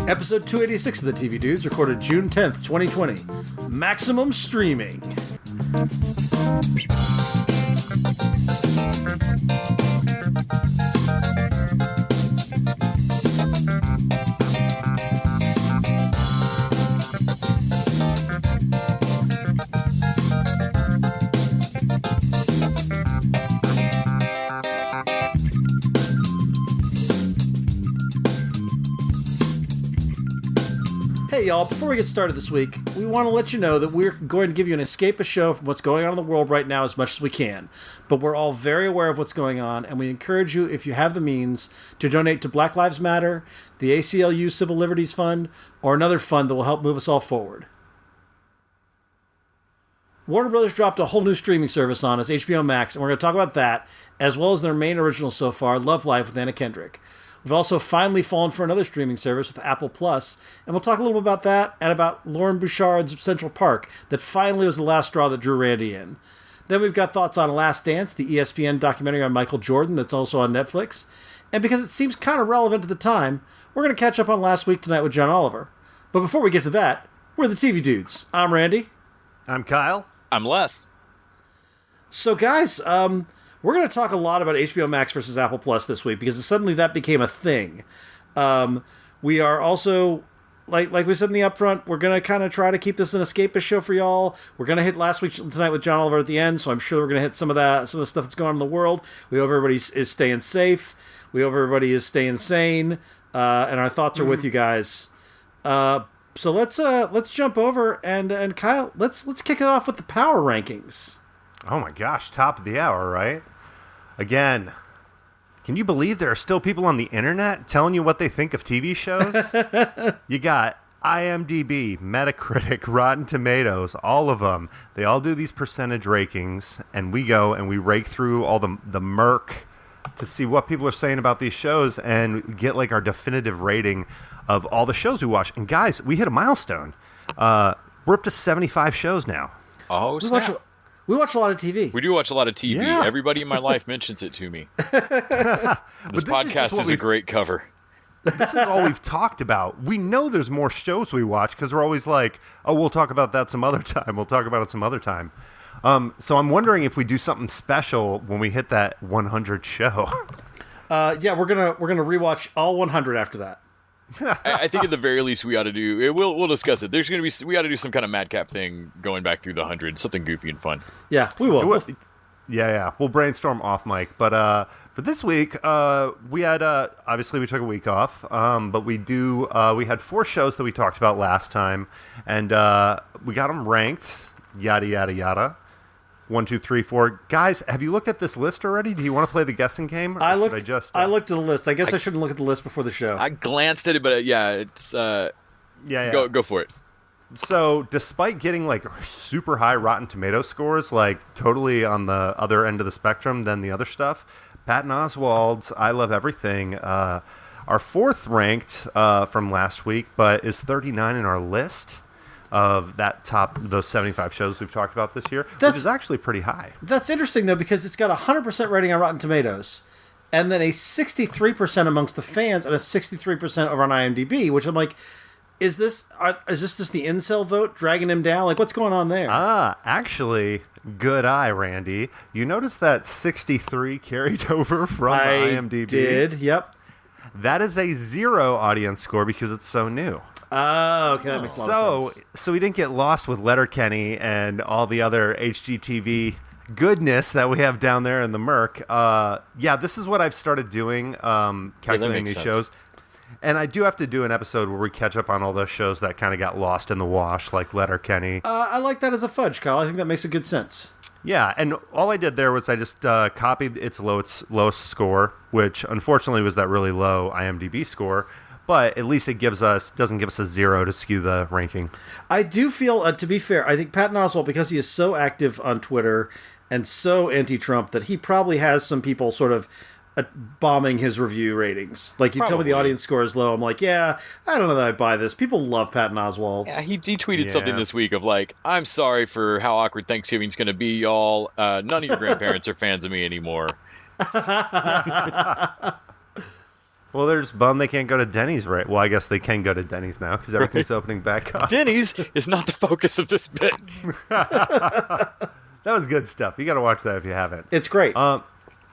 Episode 286 of the TV Dudes, recorded June 10th, 2020. Maximum streaming. Hey y'all, before we get started this week, we want to let you know that we're going to give you an escapist show from what's going on in the world right now as much as we can. But we're all very aware of what's going on, and we encourage you, if you have the means, to donate to Black Lives Matter, the ACLU Civil Liberties Fund, or another fund that will help move us all forward. Warner Brothers dropped a whole new streaming service on us, HBO Max, and we're going to talk about that, as well as their main original so far, Love Life with Anna Kendrick. We've also finally fallen for another streaming service with Apple Plus, and we'll talk a little bit about that and about Lauren Bouchard's Central Park that finally was the last straw that drew Randy in. Then we've got thoughts on Last Dance, the ESPN documentary on Michael Jordan that's also on Netflix. And because it seems kind of relevant to the time, we're going to catch up on last week tonight with John Oliver. But before we get to that, we're the TV Dudes. I'm Randy. I'm Kyle. I'm Les. So guys, we're going to talk a lot about HBO Max versus Apple Plus this week because suddenly that became a thing. We are also, like we said in the upfront, we're going to kind of try to keep this an escapist show for y'all. We're going to hit last week tonight with John Oliver at the end, so I'm sure we're going to hit some of the stuff that's going on in the world. We hope everybody is staying safe. We hope everybody is staying sane, and our thoughts are with you guys. So let's jump over and Kyle, let's kick it off with the power rankings. Oh my gosh, top of the hour, right? Again, can you believe there are still people on the internet telling you what they think of TV shows? You got IMDb, Metacritic, Rotten Tomatoes, all of them. They all do these percentage rankings, and we go and we rake through all the murk to see what people are saying about these shows and get like our definitive rating of all the shows we watch. And guys, we hit a milestone. We're up to 75 shows now. Oh, snap. We watch a lot of TV. We do watch a lot of TV. Yeah. Everybody in my life mentions it to me. This podcast is a great cover. This is all we've talked about. We know there's more shows we watch because we're always like, oh, we'll talk about that some other time. We'll talk about it some other time. So I'm wondering if we do something special when we hit that 100 show. Yeah, we're gonna rewatch all 100 after that. I think at the very least we ought to do it. We'll discuss it. There's going to be we ought to do some kind of madcap thing going back through the 100, something goofy and fun. Yeah, we will. Yeah. We'll brainstorm off mic. But for this week, we had obviously we took a week off. But we had 4 shows that we talked about last time, and we got them ranked. Yada yada yada. 1, 2, 3, 4. Guys, have you looked at this list already? Do you want to play the guessing game? I looked at the list. I guess I shouldn't look at the list before the show. I glanced at it, but it's Go for it. So, despite getting like super high Rotten Tomato scores, like totally on the other end of the spectrum than the other stuff, Patton Oswalt's I Love Everything, our 4th ranked from last week, but is 39 in our list of those 75 shows we've talked about this year, which is actually pretty high. That's interesting, though, because it's got a 100% rating on Rotten Tomatoes, and then a 63% amongst the fans and a 63% over on IMDb, which I'm like, is this just the incel vote dragging him down? Like, what's going on there? Actually, good eye, Randy. You notice that 63 carried over from IMDb? I did, yep. That is a 0 audience score because it's so new. Oh, okay, that makes a lot of sense. So we didn't get lost with Letterkenny and all the other HGTV goodness that we have down there in the murk. Yeah, this is what I've started doing, calculating these shows. And I do have to do an episode where we catch up on all those shows that kind of got lost in the wash, like Letterkenny. I like that as a fudge, Kyle. I think that makes a good sense. Yeah, and all I did there was I just copied its lowest score, which unfortunately was that really low IMDb score. But at least it doesn't give us a 0 to skew the ranking. I do feel, to be fair, I think Patton Oswalt, because he is so active on Twitter and so anti-Trump, that he probably has some people sort of bombing his review ratings. Like, you tell me the Probably. audience score is low, I'm like, yeah, I don't know that I buy this. People love Patton Oswalt. Yeah, he tweeted something Yeah. this week of like, I'm sorry for how awkward Thanksgiving's going to be, y'all. None of your grandparents are fans of me anymore. Well, they're just bummed they can't go to Denny's, right? Well, I guess they can go to Denny's now because everything's opening back up. Denny's is not the focus of this bit. That was good stuff. You got to watch that if you haven't. It's great.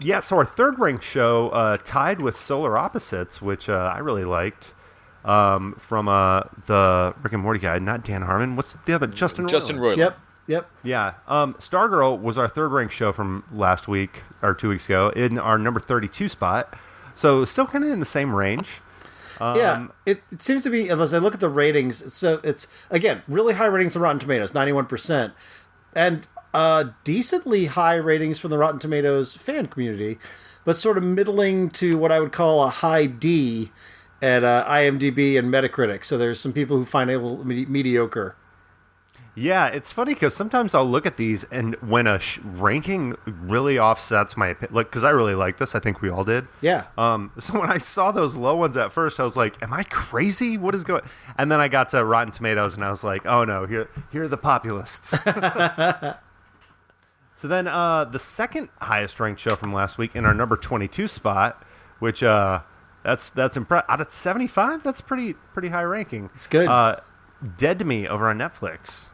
Yeah, so our third ranked show tied with Solar Opposites, which I really liked, from the Rick and Morty guy, not Dan Harmon. What's the other? Justin Roiland. Roiland. Yep. Yeah. Stargirl was our third ranked show from last week, or 2 weeks ago, in our number 32 spot. So still kind of in the same range. Yeah, it seems to be, as I look at the ratings, so it's, again, really high ratings on Rotten Tomatoes, 91%, and decently high ratings from the Rotten Tomatoes fan community, but sort of middling to what I would call a high D at IMDb and Metacritic. So there's some people who find it a little mediocre. Yeah, it's funny because sometimes I'll look at these, and when a ranking really offsets my opinion, like, because I really like this, I think we all did. Yeah. So when I saw those low ones at first, I was like, "Am I crazy? What is going?" And then I got to Rotten Tomatoes, and I was like, "Oh no, here are the populists." So then the second highest ranked show from last week in our number 22 spot, which that's impressive. Out of 75, that's pretty high ranking. It's good. Dead to Me over on Netflix.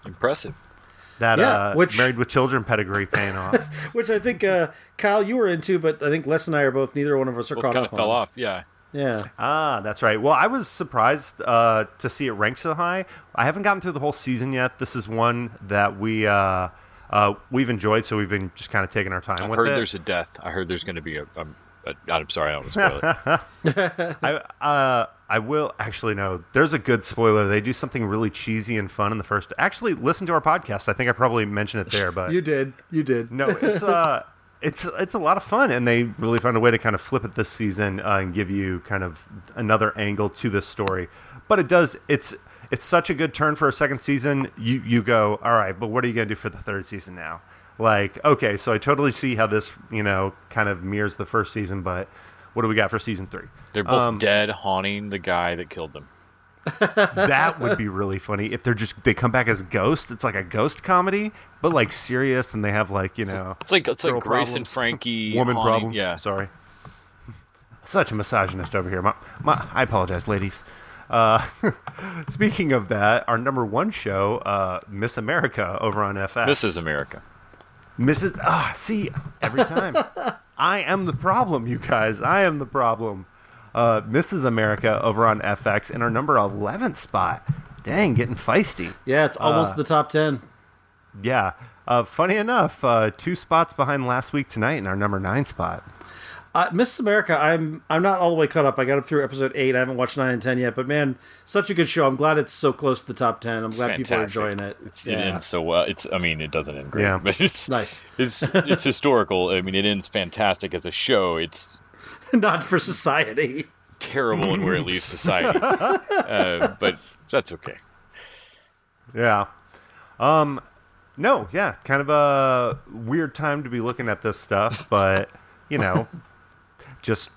Impressive. That Yeah, which- Married with Children pedigree paying off. Which I think, Kyle, you were into, but I think Les and I are both, neither one of us are Both caught kind up of fell on. off. Yeah. Yeah. That's right. Well, I was surprised to see it ranked so high. I haven't gotten through the whole season yet. This is one that we've enjoyed, so we've been just kind of taking our time I with heard it. there's a death. I heard there's going to be I'm sorry, I don't want to spoil it. I will actually no. There's a good spoiler. They do something really cheesy and fun in the first. Actually, listen to our podcast. I think I probably mentioned it there, but You did. no, it's a lot of fun, and they really found a way to kind of flip it this season and give you kind of another angle to this story. But it's such a good turn for a second season. You go, all right, but what are you gonna do for the third season now? Like, okay, so I totally see how this kind of mirrors the first season, but what do we got for season 3? They're both dead, haunting the guy that killed them. That would be really funny if they come back as ghosts. It's like a ghost comedy, but like serious, and they have like It's like girl Grace and problems. Frankie woman haunting- problems. Yeah. Sorry. Such a misogynist over here. I apologize, ladies. Speaking of that, our number 1 show, Miss America over on FX. Mrs. America. See, every time. I am the problem, you guys. I am the problem. Mrs. America over on FX in our number 11 spot. Dang, getting feisty. Yeah, it's almost the top 10. Yeah. Funny enough, 2 spots behind last week tonight in our number 9 spot. Miss America, I'm not all the way caught up. I got up through episode 8. I haven't watched 9 and 10 yet, but man, such a good show. I'm glad it's so close to the top 10. I'm glad people are Fantastic. enjoying it. It ends so well. It doesn't end great, Yeah. but it's Nice. It's historical. I mean, it ends fantastic as a show. It's Not for society. terrible in where it leaves society, but that's okay. Yeah. No, yeah, kind of a weird time to be looking at this stuff, but just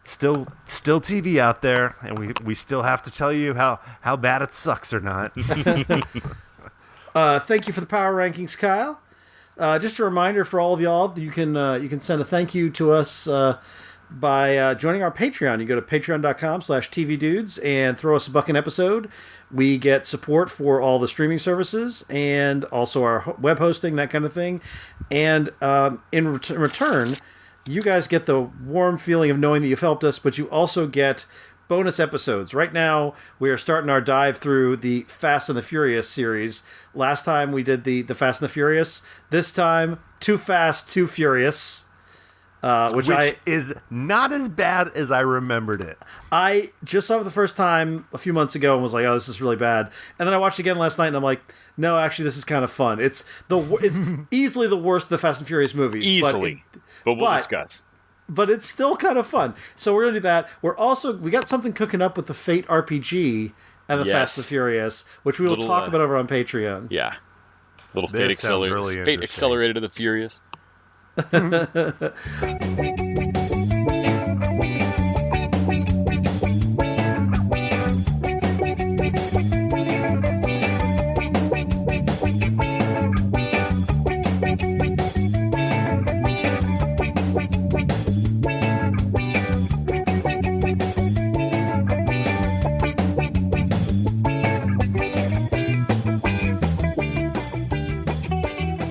still TV out there, and we still have to tell you how bad it sucks or not. Thank you for the power rankings, Kyle. Just a reminder for all of y'all that you can send a thank you to us by joining our Patreon. You go to patreon.com/tvdudes and throw us $1 an episode. We get support for all the streaming services and also our web hosting, that kind of thing. And in return, you guys get the warm feeling of knowing that you've helped us, but you also get bonus episodes. Right now, we are starting our dive through the Fast and the Furious series. Last time we did the Fast and the Furious. This time, Too Fast, Too Furious. Which is not as bad as I remembered it. I just saw it the first time a few months ago and was like, oh, this is really bad. And then I watched it again last night and I'm like, no, actually, this is kind of fun. It's easily the worst of the Fast and Furious movies. Easily, but we'll discuss. But it's still kind of fun. So we're going to do that. We got something cooking up with the Fate RPG and the Yes. Fast and the Furious, which we will Little, talk about over on Patreon. Yeah, little This Fate sounds really Fate interesting. Accelerated of the Furious.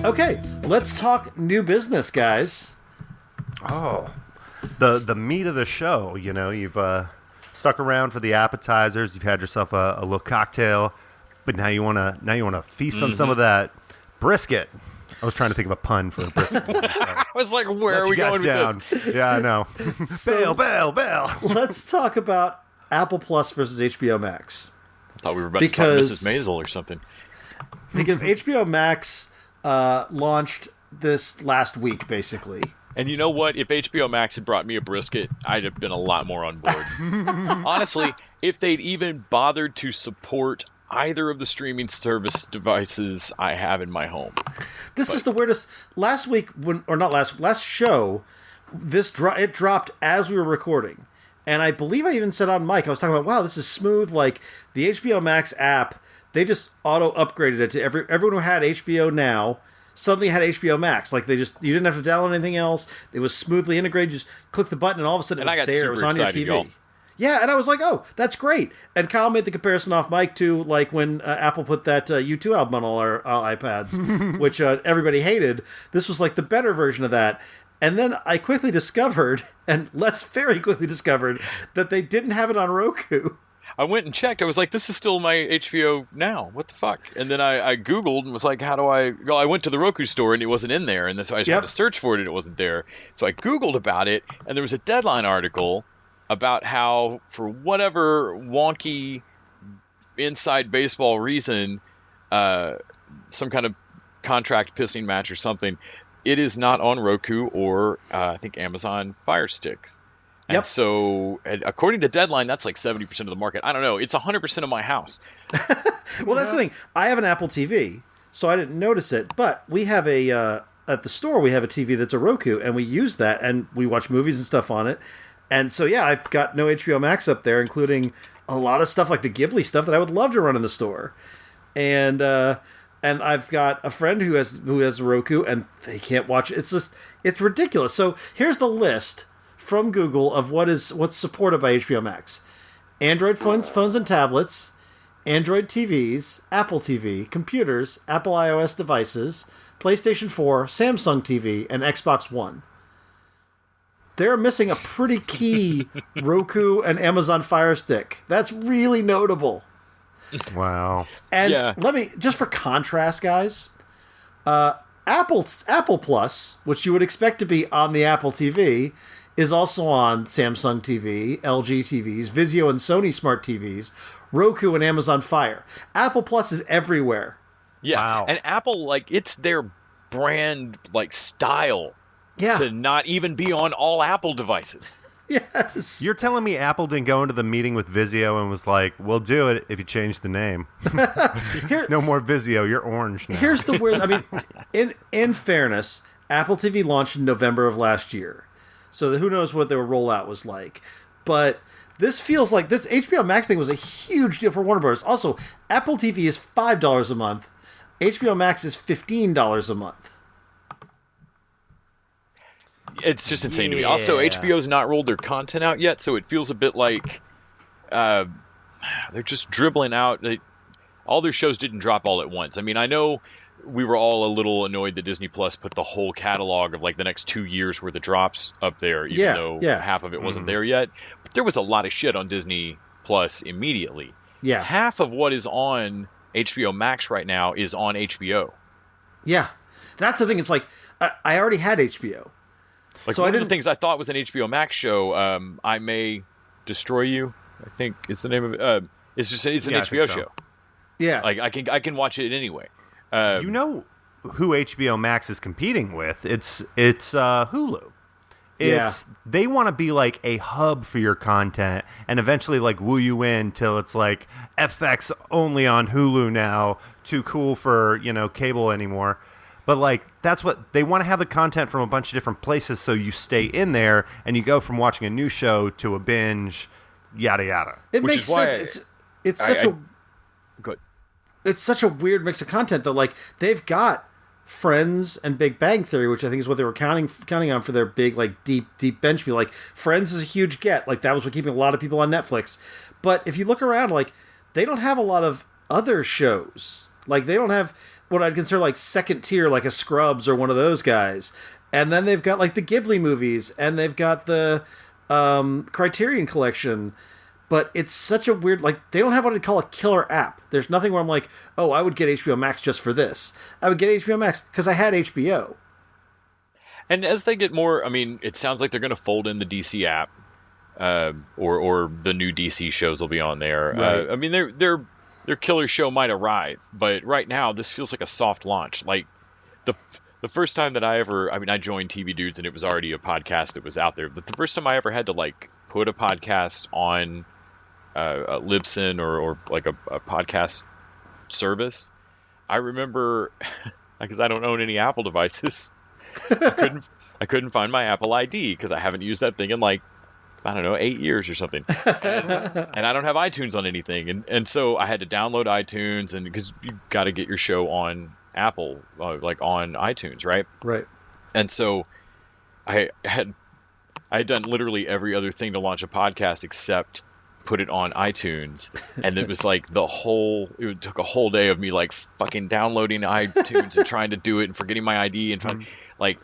Okay, let's talk new business, guys. Oh, the meat of the show. You know, you've stuck around for the appetizers. You've had yourself a little cocktail, but now you wanna feast on some of that brisket. I was trying to think of a pun for a brisket. I was like, where are we going with this? Yeah, I know. Bail. Let's talk about Apple Plus versus HBO Max. I thought we were about to talk Mrs. Maisel or something. Because HBO Max launched this last week, basically. And you know what? If HBO Max had brought me a brisket, I'd have been a lot more on board. Honestly, if they'd even bothered to support either of the streaming service devices I have in my home. This is the weirdest. Last week, last show, it dropped as we were recording. And I believe I even said on mic, I was talking about, wow, this is smooth. Like, the HBO Max app, they just auto-upgraded it to everyone who had HBO Now suddenly had HBO Max. Like, you didn't have to download anything else. It was smoothly integrated. You just click the button, and all of a sudden it was there. It was on your TV. Y'all. Yeah, and I was like, oh, that's great. And Kyle made the comparison off mic to, like, when Apple put that U2 album on all our iPads, which everybody hated. This was, like, the better version of that. And then I quickly discovered, and Les very quickly discovered, that they didn't have it on Roku. I went and checked. I was like, this is still my HBO Now. What the fuck? And then I Googled and was like, how do I go? I went to the Roku store and it wasn't in there. And so I tried to search for it and it wasn't there. So I Googled about it and there was a Deadline article about how, for whatever wonky inside baseball reason, some kind of contract pissing match or something, it is not on Roku or I think Amazon Fire Sticks. And so, according to Deadline, that's like 70% of the market. I don't know. It's 100% of my house. Well, that's the thing. I have an Apple TV, so I didn't notice it. But we have at the store, we have a TV that's a Roku, and we use that, and we watch movies and stuff on it. And so, yeah, I've got no HBO Max up there, including a lot of stuff like the Ghibli stuff that I would love to run in the store. And I've got a friend who has a Roku, and they can't watch it. It's ridiculous. So here's the list from Google of what's supported by HBO Max: Android phones and tablets, Android TVs, Apple TV, computers, Apple iOS devices, PlayStation 4, Samsung TV, and Xbox One. They're missing a pretty key Roku and Amazon Fire Stick. That's really notable. Wow. And let me, just for contrast, guys, Apple Plus, which you would expect to be on the Apple TV, is also on Samsung TV, LG TVs, Vizio and Sony Smart TVs, Roku and Amazon Fire. Apple Plus is everywhere. Yeah, wow. And Apple, like, it's their brand, like, style to not even be on all Apple devices. Yes. You're telling me Apple didn't go into the meeting with Vizio and was like, we'll do it if you change the name. No more Vizio, you're orange now. Here's the weird, I mean, in fairness, Apple TV launched in November of last year. So who knows what their rollout was like. But this feels like this HBO Max thing was a huge deal for Warner Bros. Also, Apple TV is $5 a month. HBO Max is $15 a month. It's just insane to me. Also, HBO's not rolled their content out yet, so it feels a bit like they're just dribbling out. All their shows didn't drop all at once. I mean, I know we were all a little annoyed that Disney Plus put the whole catalog of like the next 2 years worth of drops up there, even though half of it wasn't there yet. But there was a lot of shit on Disney Plus immediately. Yeah. Half of what is on HBO Max right now is on HBO. Yeah. That's the thing. It's like, I already had HBO. Like, so one of the things I thought was an HBO Max show, I May Destroy You, I think is the name of it. It's an HBO show. Yeah. Like, I can watch it anyway. You know who HBO Max is competing with? It's Hulu. They want to be like a hub for your content and eventually like woo you in till it's like FX only on Hulu now, too cool for, cable anymore. But like that's what they want to have the content from a bunch of different places, so you stay in there and you go from watching a new show to a binge, yada yada. It makes sense. It's such a good. It's such a weird mix of content though. Like they've got Friends and Big Bang Theory, which I think is what they were counting on for their big like deep bench meal. Like Friends is a huge get. Like that was what keeping a lot of people on Netflix. But if you look around, like they don't have a lot of other shows. Like they don't have what I'd consider like second tier, like a Scrubs or one of those guys. And then they've got like the Ghibli movies, and they've got the Criterion Collection. But it's such a weird, like, they don't have what I'd call a killer app. There's nothing where I'm like, oh, I would get HBO Max just for this. I would get HBO Max because I had HBO. And as they get more, I mean, it sounds like they're going to fold in the DC app, or the new DC shows will be on there. Right. I mean, their killer show might arrive, but right now this feels like a soft launch. Like the first time that I joined TV Dudes and it was already a podcast that was out there. But the first time I ever had to like put a podcast on Libsyn or like a podcast service, I remember because I don't own any Apple devices, I couldn't find my Apple ID because I haven't used that thing in like, I don't know, 8 years or something. And I don't have iTunes on anything. And so I had to download iTunes, and because you got to get your show on Apple, like on iTunes, right? Right. And so I had done literally every other thing to launch a podcast except put it on iTunes. And it was like it took a whole day of me like fucking downloading iTunes and trying to do it and forgetting my ID and like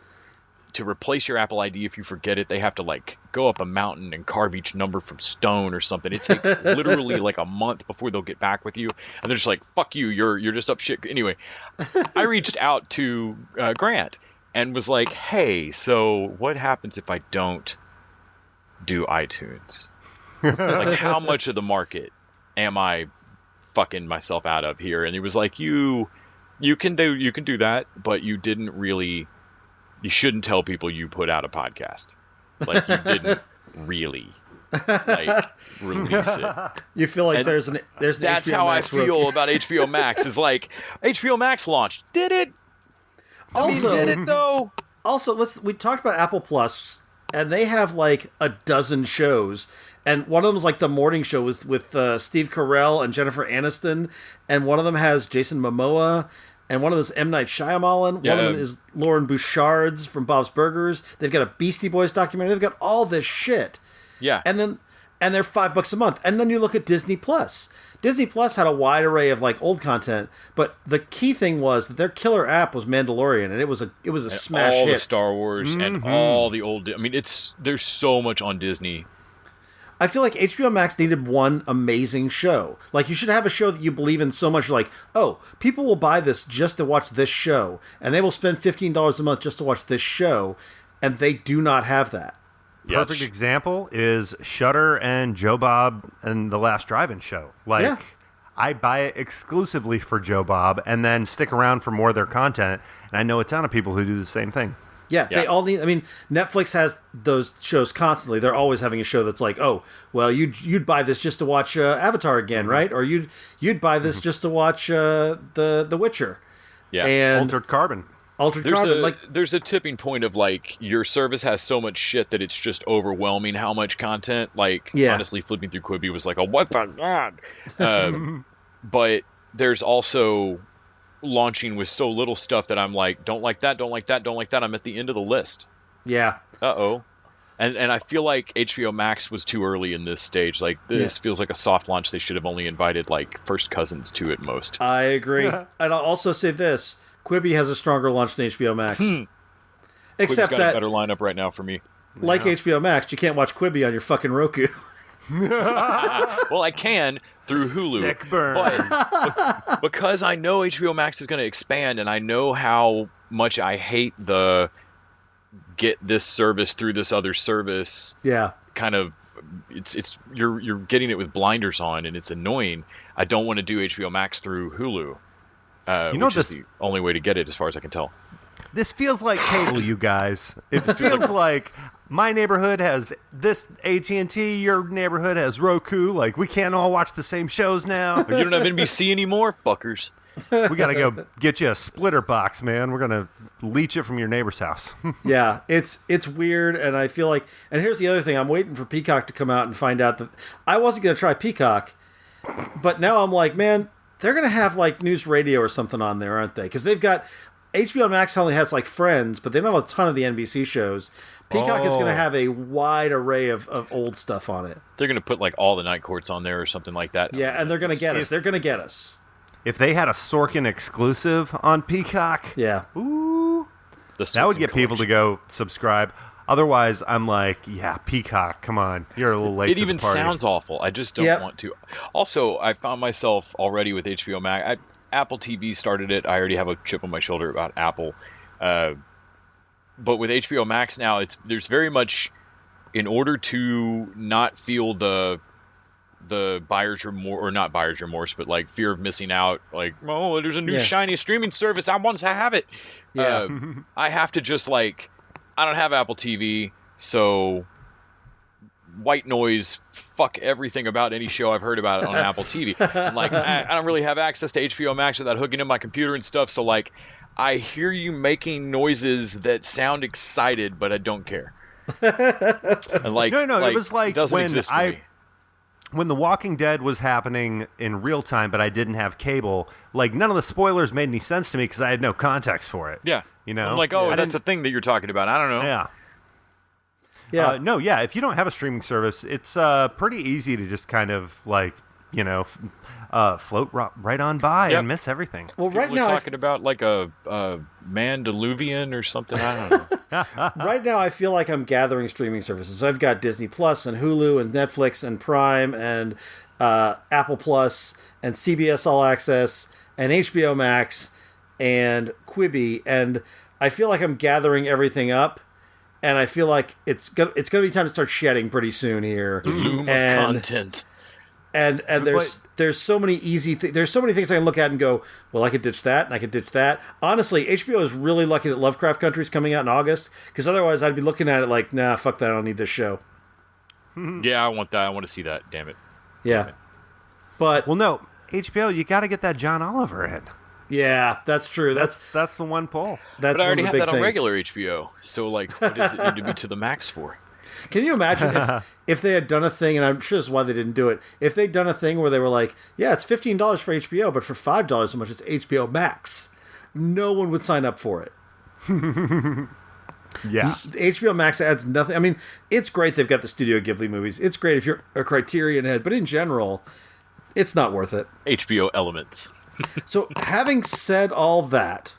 to replace your Apple ID. If you forget it, they have to like go up a mountain and carve each number from stone or something. It takes literally like a month before they'll get back with you. And they're just like, fuck you. You're just up shit. Anyway, I reached out to Grant and was like, hey, so what happens if I don't do iTunes? Like, how much of the market am I fucking myself out of here? And he was like, you can do that, but you shouldn't tell people you put out a podcast. Like, you didn't really like release it. You feel like there's an that's HBO how Max I feel about HBO Max. Is like HBO Max launched. Did it? Also, did it though? Also, we talked about Apple Plus, and they have like a dozen shows. And one of them is like the morning show with Steve Carell and Jennifer Aniston, and one of them has Jason Momoa, and one of them is M. Night Shyamalan. Yeah. One of them is Lauren Bouchard's from Bob's Burgers. They've got a Beastie Boys documentary. They've got all this shit. Yeah. And they're $5 a month. And then you look at Disney Plus. Disney Plus had a wide array of like old content, but the key thing was that their killer app was Mandalorian, and it was a smash all hit. The Star Wars and all the old. I mean, there's so much on Disney. I feel like HBO Max needed one amazing show. Like, you should have a show that you believe in so much, like, oh, people will buy this just to watch this show, and they will spend $15 a month just to watch this show, and they do not have that. Perfect example is Shudder and Joe Bob and The Last Drive-In Show. Like, Yeah. I buy it exclusively for Joe Bob and then stick around for more of their content, and I know a ton of people who do the same thing. Yeah, they all need. I mean, Netflix has those shows constantly. They're always having a show that's like, oh, well, you'd buy this just to watch Avatar again, right? Or you'd buy this just to watch the Witcher. Yeah, and Altered Carbon. There's a tipping point of like your service has so much shit that it's just overwhelming how much content. Like, honestly, flipping through Quibi was like, oh, what the god. But there's also launching with so little stuff that I'm like, don't like that, don't like that, don't like that. I'm at the end of the list. Yeah. Uh-oh. And I feel like HBO Max was too early in this stage. Like, this feels like a soft launch. They should have only invited like first cousins to it most. I agree. And I'll also say this: Quibi has a stronger launch than HBO Max. Except Quibi's got that, a better lineup right now for me. like HBO Max, you can't watch Quibi on your fucking Roku. Well, I can through Hulu. Sick burn. But because I know HBO Max is going to expand, and I know how much I hate the get this service through this other service. Yeah. Kind of, it's you're getting it with blinders on, and it's annoying. I don't want to do HBO Max through Hulu. Which is the only way to get it, as far as I can tell. This feels like cable, you guys. It feels like my neighborhood has this AT&T, your neighborhood has Roku. Like, we can't all watch the same shows now. You don't have NBC anymore, fuckers. We got to go get you a splitter box, man. We're gonna leech it from your neighbor's house. Yeah, it's weird, and I feel like. And here's the other thing: I'm waiting for Peacock to come out and find out that I wasn't going to try Peacock, but now I'm like, man, they're going to have like News Radio or something on there, aren't they? Because they've got HBO Max only has like Friends, but they don't have a ton of the NBC shows. Peacock is going to have a wide array of old stuff on it. They're going to put like all the night courts on there or something like that. Yeah, and they're going to get us. They're going to get us. If they had a Sorkin exclusive on Peacock, yeah, ooh, that would get people to go subscribe. Otherwise, I'm like, yeah, Peacock, come on, you're a little late. It even sounds awful. I just don't want to. Also, I found myself already with HBO Max. Apple TV started it. I already have a chip on my shoulder about Apple. But with HBO Max now, there's very much, in order to not feel the buyer's remorse, or not buyer's remorse, but like fear of missing out, like, oh, there's a new shiny streaming service, I want to have it. Yeah. I have to just like, I don't have Apple TV, so white noise, fuck everything about any show I've heard about it on Apple TV. And like, I don't really have access to HBO Max without hooking in my computer and stuff, so like, I hear you making noises that sound excited, but I don't care. And like, no, it was like when The Walking Dead was happening in real time, but I didn't have cable, like, none of the spoilers made any sense to me because I had no context for it. Yeah. You know? I'm like, that's a thing that you're talking about. I don't know. Yeah. Yeah. If you don't have a streaming service, it's pretty easy to just kind of, like, you know, float right on by and miss everything. Well, right now, talking about like a Mandiluvian or something. I don't know. Right now, I feel like I'm gathering streaming services. So I've got Disney Plus and Hulu and Netflix and Prime and Apple Plus and CBS All Access and HBO Max and Quibi, and I feel like I'm gathering everything up. And I feel like it's gonna be time to start shedding pretty soon here. Loom of content. And there's so many there's so many things I can look at and go, well, I could ditch that and I could ditch that. Honestly, HBO is really lucky that Lovecraft Country is coming out in August, because otherwise I'd be looking at it like, nah, fuck that, I don't need this show. Yeah, I want that. I want to see that. Damn it. Yeah. Damn it. But no, HBO, you got to get that John Oliver in. Yeah, that's true. That's the one pull. But I already have that on regular HBO. So like, what does it need to be to the max for? Can you imagine if they had done a thing, and I'm sure this is why they didn't do it, if they'd done a thing where they were like, yeah, it's $15 for HBO, but for $5 so much it's HBO Max. No one would sign up for it. Yeah. HBO Max adds nothing. I mean, it's great they've got the Studio Ghibli movies. It's great if you're a Criterion head, but in general, it's not worth it. HBO Elements. So, having said all that,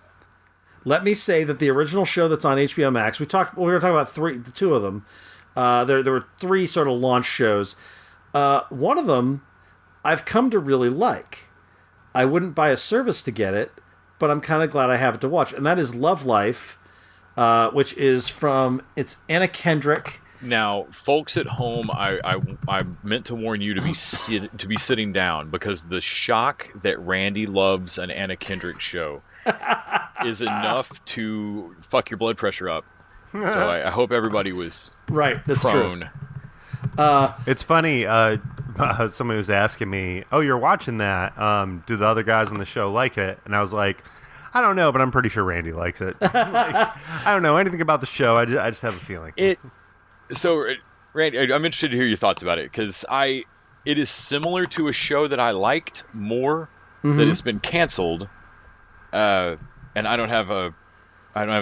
let me say that the original show that's on HBO Max, we were talking about the two of them. There were three sort of launch shows. One of them I've come to really like. I wouldn't buy a service to get it, but I'm kind of glad I have it to watch. And that is Love Life, which is it's Anna Kendrick. Now, folks at home, I meant to warn you to be sitting down, because the shock that Randy loves an Anna Kendrick show is enough to fuck your blood pressure up. So I hope everybody was right. That's prone. True. It's funny. Somebody was asking me, "Oh, you're watching that? Do the other guys on the show like it?" And I was like, "I don't know, but I'm pretty sure Randy likes it." Like, I don't know anything about the show. I just have a feeling. So, Randy, I'm interested to hear your thoughts about it, because it is similar to a show that I liked more that has been canceled, and I don't have a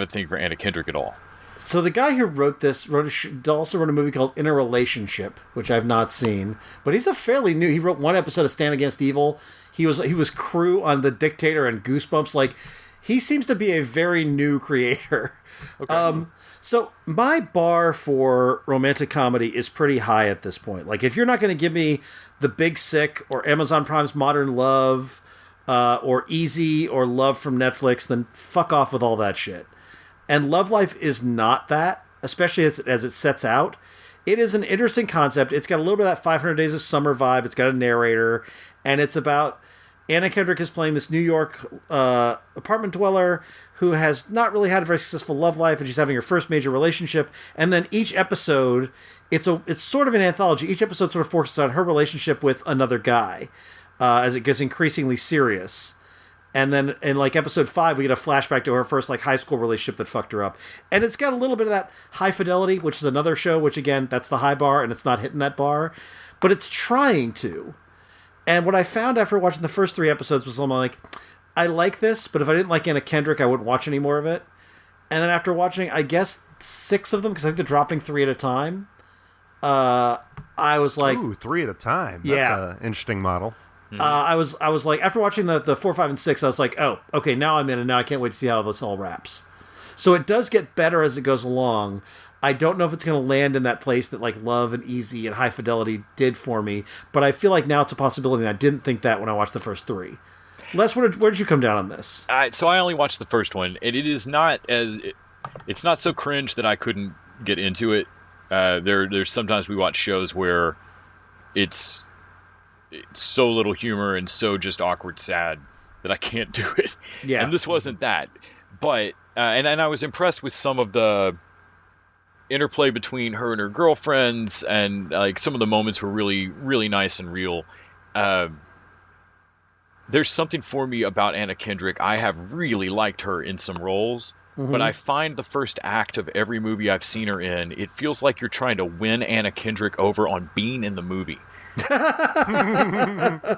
thing for Anna Kendrick at all. So the guy who wrote this also wrote a movie called In a Relationship, which I've not seen, but he's a fairly new. He wrote one episode of Stand Against Evil. He was crew on The Dictator and Goosebumps. Like, he seems to be a very new creator. Okay. So my bar for romantic comedy is pretty high at this point. Like, if you're not going to give me The Big Sick or Amazon Prime's Modern Love, or Easy or Love from Netflix, then fuck off with all that shit. And Love Life is not that, especially as it sets out. It is an interesting concept. It's got a little bit of that 500 Days of Summer vibe. It's got a narrator, and it's about Anna Kendrick is playing this New York apartment dweller who has not really had a very successful love life, and she's having her first major relationship. And then each episode, it's sort of an anthology. Each episode sort of focuses on her relationship with another guy as it gets increasingly serious. And then in like episode 5, we get a flashback to her first like high school relationship that fucked her up. And it's got a little bit of that High Fidelity, which is another show, which again, that's the high bar and it's not hitting that bar, but it's trying to. And what I found after watching the first 3 episodes was I'm like, I like this, but if I didn't like Anna Kendrick, I wouldn't watch any more of it. And then after watching, I guess 6 of them, because I think they're dropping 3 at a time, I was like, ooh, 3 at a time. Yeah. That's an interesting model. I was like, after watching the 4, 5, and 6, I was like, oh, okay, now I'm in, and now I can't wait to see how this all wraps. So it does get better as it goes along. I don't know if it's going to land in that place that like Love and Easy and High Fidelity did for me, but I feel like now it's a possibility, and I didn't think that when I watched the first 3. Les, where did you come down on this? So I only watched the first one, and it is not it's not so cringe that I couldn't get into it. There's sometimes we watch shows where it's so little humor and so just awkward sad that I can't do it. Yeah. And this wasn't that. But and I was impressed with some of the interplay between her and her girlfriends, and like some of the moments were really, really nice and real. There's something for me about Anna Kendrick. I have really liked her in some roles, but I find the first act of every movie I've seen her in, it feels like you're trying to win Anna Kendrick over on being in the movie.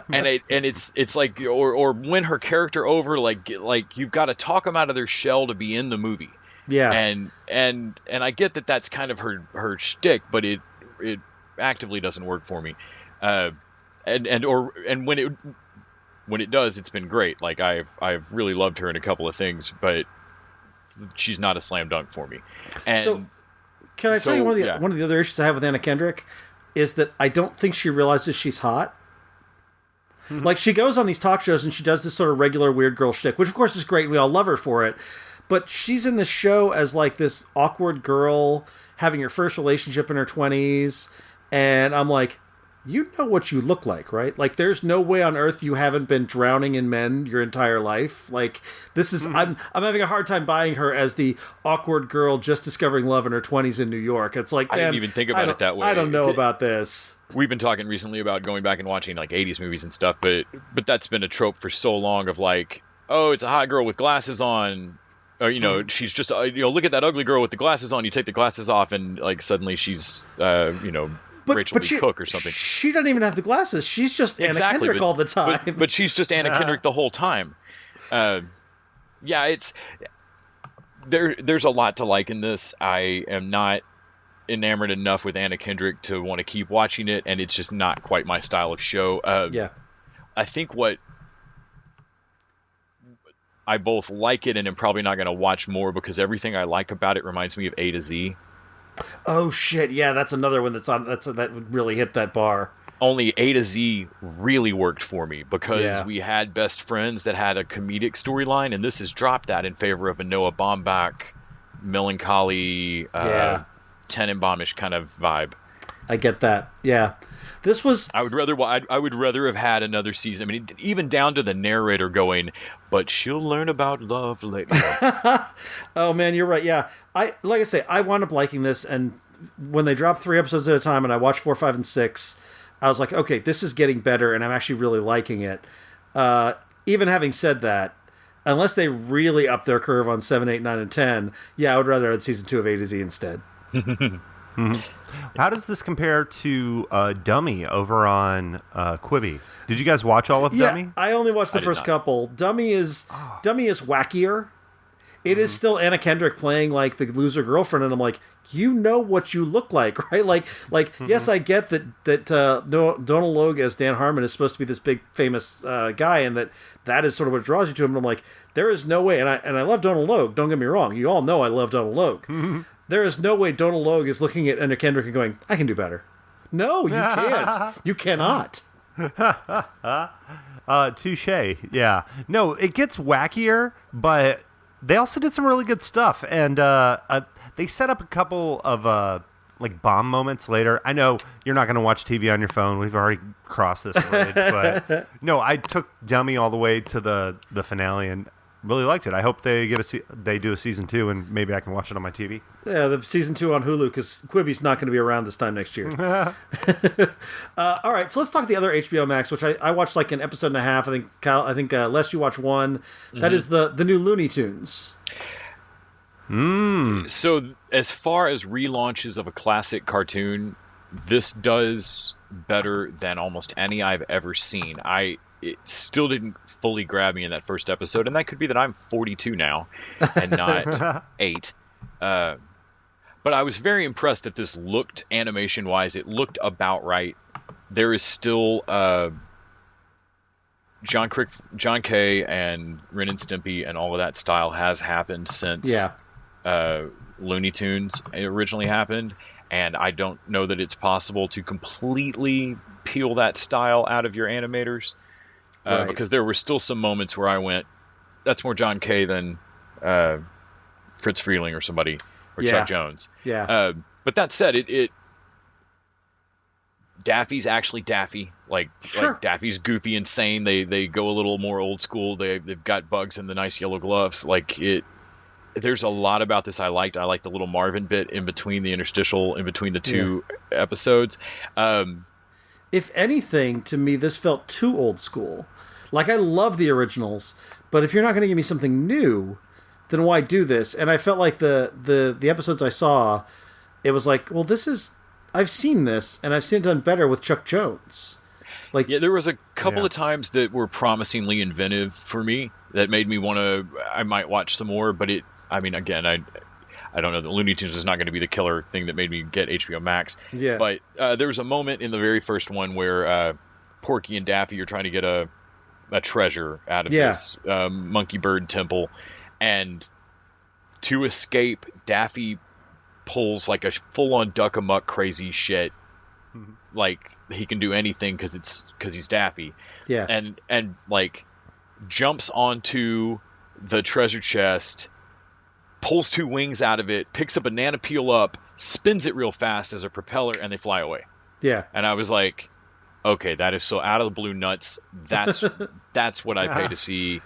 and it's like or win her character over, like you've got to talk them out of their shell to be in the movie. Yeah. And I get that that's kind of her shtick, but it actively doesn't work for me. And when it does, it's been great. Like I've really loved her in a couple of things, but she's not a slam dunk for me. And so, can I tell you one of the other issues I have with Anna Kendrick is that I don't think she realizes she's hot. Like, she goes on these talk shows and she does this sort of regular weird girl shtick, which of course is great. We all love her for it. But she's in the show as like this awkward girl having her first relationship in her 20s. And I'm like, you know what you look like, right? Like, there's no way on earth you haven't been drowning in men your entire life. Like, this is I'm having a hard time buying her as the awkward girl just discovering love in her 20s in New York. It's like, I didn't even think about it that way. I don't know about this. We've been talking recently about going back and watching like 80s movies and stuff, but that's been a trope for so long of like, oh, it's a hot girl with glasses on. Or, she's just, look at that ugly girl with the glasses on. You take the glasses off and like suddenly she's, Rachel Lee Cook or something. She doesn't even have the glasses. She's just Anna Kendrick all the time. But she's just Anna Kendrick the whole time. It's there's a lot to like in this. I am not enamored enough with Anna Kendrick to want to keep watching it, and it's just not quite my style of show. I think what I both like it and am probably not going to watch more because everything I like about it reminds me of A to Z. Oh shit! Yeah, that's another one that would really hit that bar. Only A to Z really worked for me because we had Best Friends that had a comedic storyline, and this has dropped that in favor of a Noah Baumbach, melancholy, Tenenbaum-ish kind of vibe. I get that. Yeah, this was. I would rather have had another season. I mean, even down to the narrator going, "But she'll learn about love later." Oh man, you're right. Yeah, I wound up liking this, and when they dropped 3 episodes at a time, and I watched 4, 5, and 6, I was like, okay, this is getting better, and I'm actually really liking it. Even having said that, unless they really up their curve on 7, 8, 9, and 10, I would rather have season 2 of A to Z instead. How does this compare to Dummy over on Quibi? Did you guys watch all of Dummy? Yeah, I only watched the first couple. Dummy is wackier. It is still Anna Kendrick playing like the loser girlfriend, and I'm like, you know what you look like, right? Like yes, I get that Donald Logue as Dan Harmon is supposed to be this big famous guy, and that is sort of what draws you to him. And I'm like, there is no way, and I love Donald Logue. Don't get me wrong, you all know I love Donald Logue. There is no way Donald Logue is looking at Anna Kendrick and going, I can do better. No, you can't. You cannot. Touche. Yeah. No, it gets wackier, but they also did some really good stuff. And they set up a couple of like bomb moments later. I know you're not going to watch TV on your phone. We've already crossed this bridge. But no, I took Dummy all the way to the finale, and really liked it. I hope they they do a season 2, and maybe I can watch it on my TV. Yeah, the season 2 on Hulu, because Quibi's not going to be around this time next year. All right, so let's talk the other HBO Max, which I watched like an episode and a half. I think Kyle, Les, you watched one. That is the new Looney Tunes. So as far as relaunches of a classic cartoon, this does better than almost any I've ever seen. It still didn't fully grab me in that first episode, and that could be that I'm 42 now and not 8. But I was very impressed that this looked, animation-wise, it looked about right. There is still John Kay and Ren and Stimpy and all of that style has happened since Looney Tunes originally happened, and I don't know that it's possible to completely peel that style out of your animators, Right. because there were still some moments where I went, that's more John Kay than Fritz Freeling or somebody, or Chuck Jones. Yeah. But that said, Daffy's actually Daffy. Like Daffy's goofy, insane. They go a little more old school. They've got Bugs in the nice yellow gloves. There's a lot about this I liked. I liked the little Marvin bit in between the interstitial, in between the two episodes. If anything, to me, this felt too old school. Like, I love the originals, but if you're not going to give me something new, then why do this? And I felt like the episodes I saw, it was like, well, I've seen this, and I've seen it done better with Chuck Jones. Like, there was a couple of times that were promisingly inventive for me that made me I might watch some more, but again, I don't know. The Looney Tunes was not going to be the killer thing that made me get HBO Max. Yeah. But there was a moment in the very first one where Porky and Daffy are trying to get a treasure out of this monkey bird temple, and to escape, Daffy pulls like a full-on duck amuck crazy shit. Like he can do anything because he's Daffy. Yeah. And like jumps onto the treasure chest, pulls 2 wings out of it, picks a banana peel up, spins it real fast as a propeller, and they fly away. Yeah. And I was like, okay, that is so out of the blue nuts. That's what I pay to see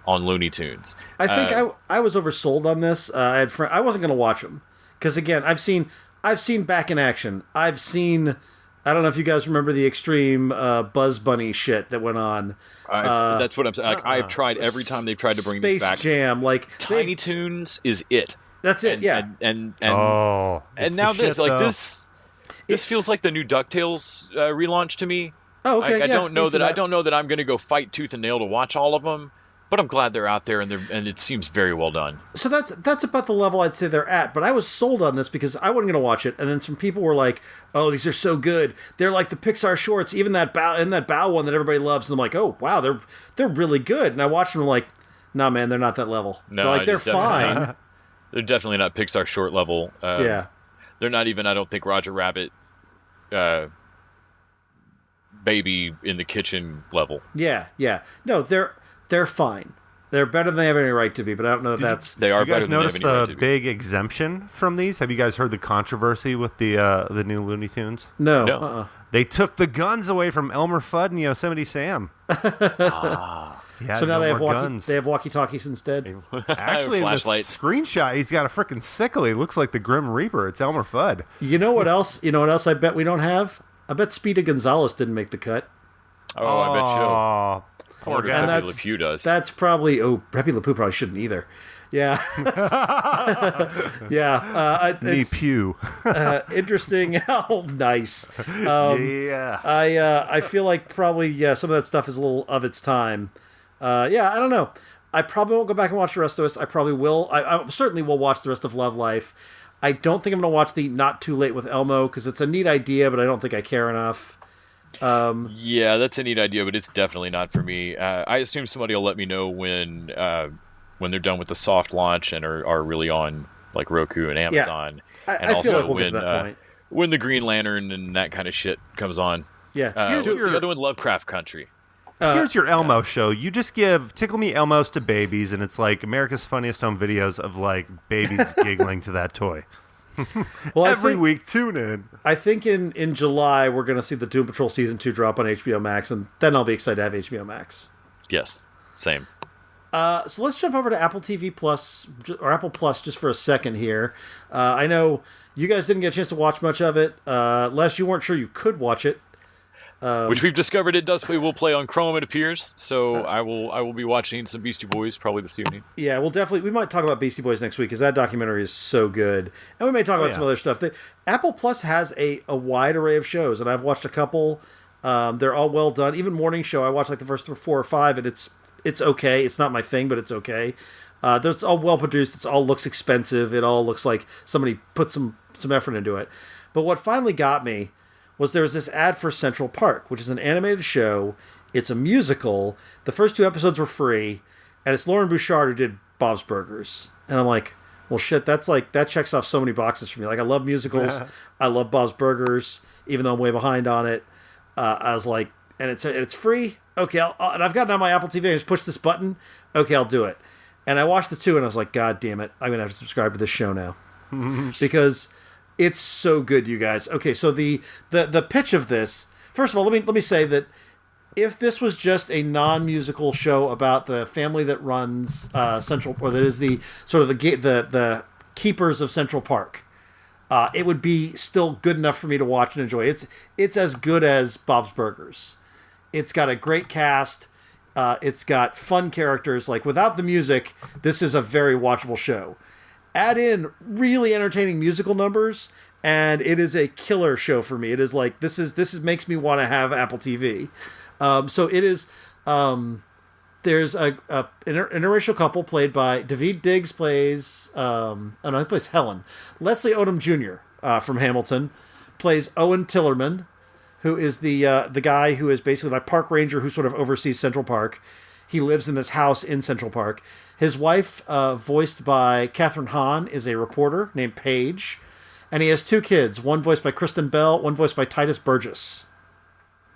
on Looney Tunes. I think I was oversold on this. I wasn't going to watch them because, again, I've seen Back in Action. I've seen. I don't know if you guys remember the extreme Buzz Bunny shit that went on. That's what I'm saying. Like, I've tried every time they've tried to bring this back. Space Jam, like Tiny Toons is it. That's it. And now this, like this feels like the new DuckTales relaunch to me. Oh, okay. I don't know that I'm going to go fight tooth and nail to watch all of them, but I'm glad they're out there and it seems very well done. So that's about the level I'd say they're at. But I was sold on this because I wasn't going to watch it, and then some people were like, "Oh, these are so good. They're like the Pixar shorts, even that Bao one that everybody loves." And I'm like, "Oh, wow, they're really good." And I watched them, and I'm like, "Nah, man, they're not that level. No, they're fine. They're definitely not Pixar short level. They're not even. I don't think Roger Rabbit." Baby in the kitchen level. Yeah. No, they're fine. They're better than they have any right to be, but I don't know if that's... They are better than they have any right to be. You guys notice the big exemption from these? Have you guys heard the controversy with the new Looney Tunes? No. They took the guns away from Elmer Fudd and Yosemite Sam. So now they have walkie-talkies instead? Actually, in this screenshot, he's got a freaking sickle. He looks like the Grim Reaper. It's Elmer Fudd. You know what else? I bet we don't have? I bet Speedy Gonzalez didn't make the cut. Oh, I bet you. Poor guy. And Pepe Le Pew does. That's probably... Oh, Pepe Le Pew probably shouldn't either. Yeah. Me Pew. Interesting. Oh, nice. I feel like probably some of that stuff is a little of its time. I don't know. I probably won't go back and watch the rest of this. I probably will. I certainly will watch the rest of Love Life. I don't think I'm going to watch the Not Too Late with Elmo because it's a neat idea, but I don't think I care enough. Yeah, that's a neat idea, but it's definitely not for me. I assume somebody will let me know when they're done with the soft launch and are really on like Roku and Amazon. Yeah. And I also feel like we'll get to that point. When the Green Lantern and that kind of shit comes on. Yeah. What's the other one? Lovecraft Country. Here's your Elmo show. You just give Tickle Me Elmos to babies, and it's like America's Funniest Home Videos of like babies giggling to that toy. Well, Every week, tune in. I think in July we're going to see the Doom Patrol Season 2 drop on HBO Max, and then I'll be excited to have HBO Max. Yes, same. So let's jump over to Apple TV Plus or Apple Plus just for a second here. I know you guys didn't get a chance to watch much of it. Les, you weren't sure you could watch it. Which we've discovered it does play. Will play on Chrome, it appears. So I will be watching some Beastie Boys probably this evening. Yeah, we might talk about Beastie Boys next week because that documentary is so good, and we may talk about some other stuff. Apple Plus has a wide array of shows, and I've watched a couple. They're all well done. Even Morning Show, I watched like the first 4 or 5, and it's okay. It's not my thing, but it's okay. It's all well produced. It all looks expensive. It all looks like somebody put some effort into it. But what finally got me was there was this ad for Central Park, which is an animated show. It's a musical. The first 2 episodes were free, and it's Lauren Bouchard who did Bob's Burgers. And I'm like, well, shit, that checks off so many boxes for me. Like, I love musicals. I love Bob's Burgers, even though I'm way behind on it. I was like, and it's free. Okay, and I've got it on my Apple TV. I just push this button. Okay, I'll do it. And I watched the 2, and I was like, God damn it, I'm gonna have to subscribe to this show now because it's so good, you guys. Okay, so the pitch of this. First of all, let me say that if this was just a non-musical show about the family that runs Central, or that is the sort of the keepers of Central Park, it would be still good enough for me to watch and enjoy. It's as good as Bob's Burgers. It's got a great cast. It's got fun characters. Like, without the music, this is a very watchable show. Add in really entertaining musical numbers, and it is a killer show for me. It is like, this makes me want to have Apple TV. So it is. There's an interracial couple played by Daveed Diggs plays. He plays Helen. Leslie Odom Jr. From Hamilton plays Owen Tillerman, who is the guy who is basically my park ranger who sort of oversees Central Park. He lives in this house in Central Park. His wife, voiced by Catherine Hahn, is a reporter named Paige. And he has 2 kids, one voiced by Kristen Bell, one voiced by Titus Burgess.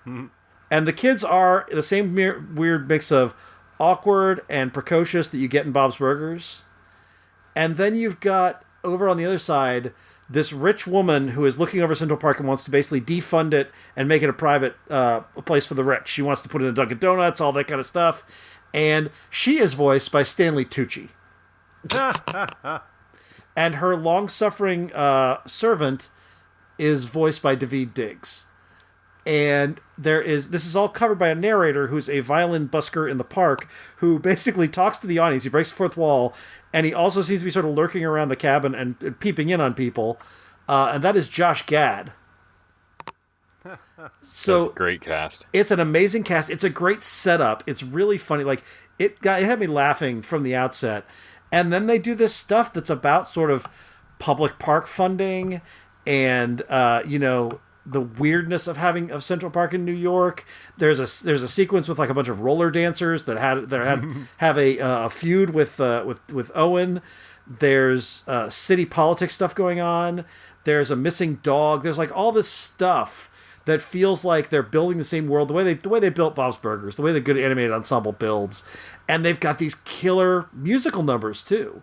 Mm-hmm. And the kids are the same weird mix of awkward and precocious that you get in Bob's Burgers. And then you've got, over on the other side, this rich woman who is looking over Central Park and wants to basically defund it and make it a private place for the rich. She wants to put in a Dunkin' Donuts, all that kind of stuff. And she is voiced by Stanley Tucci. And her long-suffering servant is voiced by Daveed Diggs. And this is all covered by a narrator who's a violin busker in the park who basically talks to the audience. He breaks the fourth wall, and he also seems to be sort of lurking around the cabin and peeping in on people. And that is Josh Gad. So that's a great cast. It's an amazing cast. It's a great setup. It's really funny. Like, it had me laughing from the outset. And then they do this stuff that's about sort of public park funding and the weirdness of Central Park in New York. There's a sequence with like a bunch of roller dancers that have a feud with Owen. There's city politics stuff going on. There's a missing dog. There's like all this stuff that feels like they're building the same world, the way they built Bob's Burgers, the way the good animated ensemble builds, and they've got these killer musical numbers too.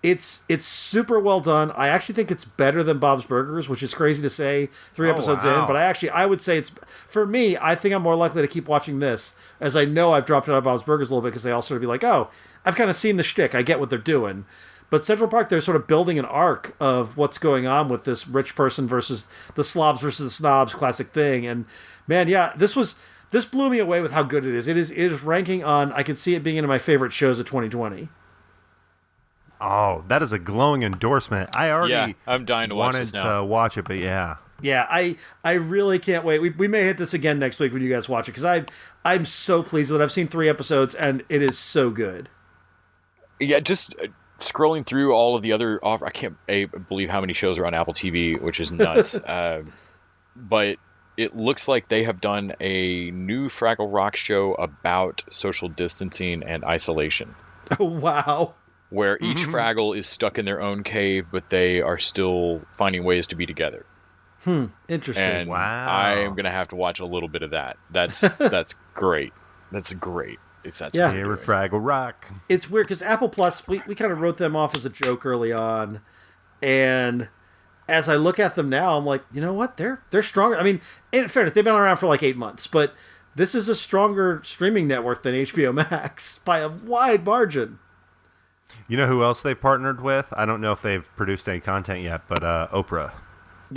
It's super well done. I actually think it's better than Bob's Burgers, which is crazy to say 3 episodes in, but I would say for me, I think I'm more likely to keep watching this, as I know I've dropped out of Bob's Burgers a little bit because they all sort of be like, oh, I've kind of seen the shtick, I get what they're doing. But Central Park, they're sort of building an arc of what's going on with this rich person versus the slobs versus the snobs classic thing. And man, yeah, this blew me away with how good it is. It is ranking on, I could see it being into my favorite shows of 2020. Oh, that is a glowing endorsement. I'm dying to watch wanted this now. to watch it, but yeah. Yeah, I really can't wait. We may hit this again next week when you guys watch it, because I'm so pleased with it. I've seen 3 episodes, and it is so good. Yeah, just scrolling through all of the other I can't believe how many shows are on Apple TV, which is nuts. But it looks like they have done a new Fraggle Rock show about social distancing and isolation. Oh, wow. Where each Fraggle is stuck in their own cave, but they are still finding ways to be together. Interesting. And wow. I am going to have to watch a little bit of that. That's great. That's great. If that's favorite Fraggle Rock. It's weird because Apple Plus, we kind of wrote them off as a joke early on, and as I look at them now, I'm like, you know what? They're stronger. I mean, in fairness, they've been around for like 8 months, but this is a stronger streaming network than HBO Max by a wide margin. You know who else they partnered with? I don't know if they've produced any content yet, but Oprah.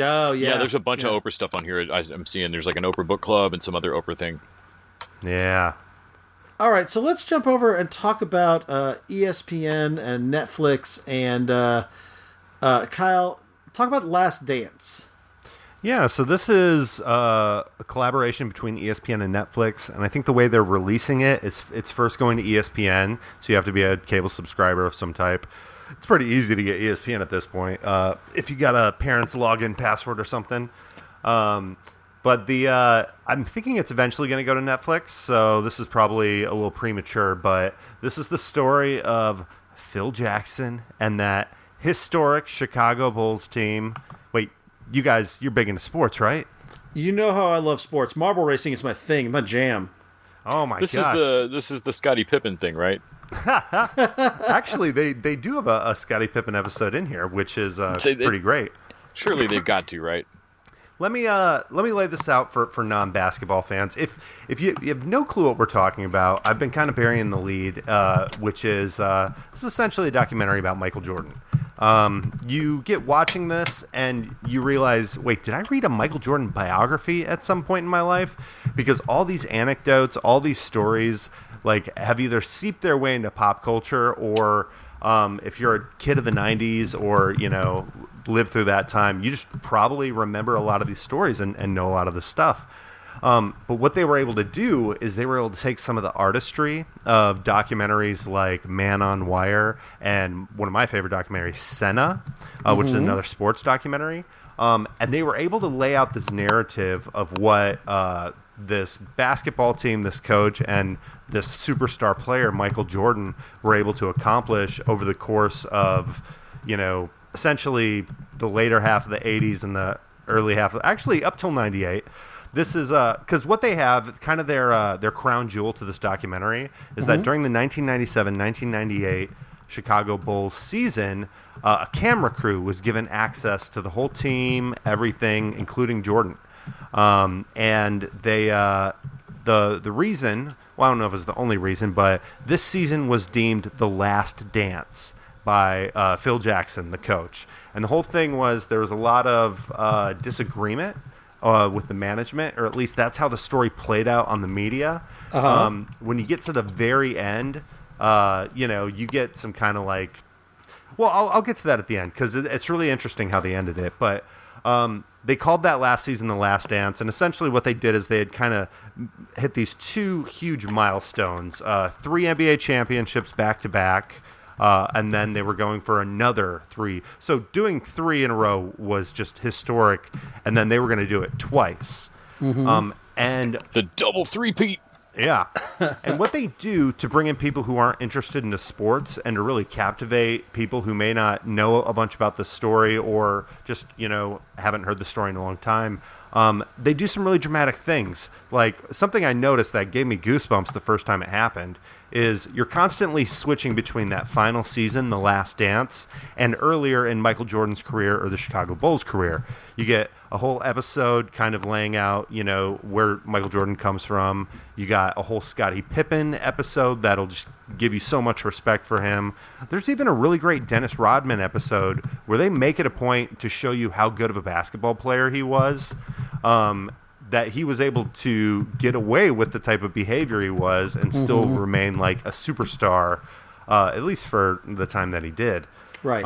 Oh, yeah. Yeah, there's a bunch of Oprah stuff on here. I'm seeing there's like an Oprah book club and some other Oprah thing. Yeah. All right, so let's jump over and talk about ESPN and Netflix. And Kyle, talk about Last Dance. Yeah, so this is a collaboration between ESPN and Netflix, and I think the way they're releasing it is it's first going to ESPN, so you have to be a cable subscriber of some type. It's pretty easy to get ESPN at this point, if you got a parent's login password or something. But I'm thinking it's eventually going to go to Netflix, so this is probably a little premature, but this is the story of Phil Jackson and that historic Chicago Bulls team. Wait, you guys, you're big into sports, right? You know how I love sports. Marble racing is my thing, my jam. Oh my gosh. This is the Scottie Pippen thing, right? Actually, they do have a Scottie Pippen episode in here, which is pretty great. Surely they've got to, right? Let me lay this out for non-basketball fans. If you have no clue what we're talking about, I've been kind of burying the lead, which is this is essentially a documentary about Michael Jordan. You get watching this and you realize, wait, did I read a Michael Jordan biography at some point in my life? Because all these anecdotes, all these stories, like, have either seeped their way into pop culture, or if you're a kid of the 90s or, lived through that time, you just probably remember a lot of these stories and know a lot of this stuff. But what they were able to do is they were able to take some of the artistry of documentaries like Man on Wire and one of my favorite documentaries, Senna, which is another sports documentary. And they were able to lay out this narrative of what this basketball team, this coach, and this superstar player, Michael Jordan, were able to accomplish over the course of, essentially the later half of the 80s and the early half of, actually up till 98. This is because what they have, kind of their crown jewel to this documentary, is that during the 1997-1998 Chicago Bulls season, a camera crew was given access to the whole team, everything, including Jordan. And they the reason, well, I don't know if it's the only reason, but this season was deemed the last dance by Phil Jackson, the coach. And the whole thing was there was a lot of disagreement with the management, or at least that's how the story played out on the media. When you get to the very end, you get some kind of like, well, I'll get to that at the end because it's really interesting how they ended it. But they called that last season the last dance, and essentially what they did is they had kind of hit these two huge milestones, 3 NBA championships back to back. And then they were going for another 3. So doing 3 in a row was just historic. And then they were going to do it twice. And the double three-peat. Yeah. And what they do to bring in people who aren't interested into sports and to really captivate people who may not know a bunch about the story or just, haven't heard the story in a long time, they do some really dramatic things. Like, something I noticed that gave me goosebumps the first time it happened is you're constantly switching between that final season, The Last Dance, and earlier in Michael Jordan's career or the Chicago Bulls' career. You get a whole episode kind of laying out, where Michael Jordan comes from. You got a whole Scottie Pippen episode that'll just give you so much respect for him. There's even a really great Dennis Rodman episode where they make it a point to show you how good of a basketball player he was. That he was able to get away with the type of behavior he was and still remain like a superstar, at least for the time that he did. Right.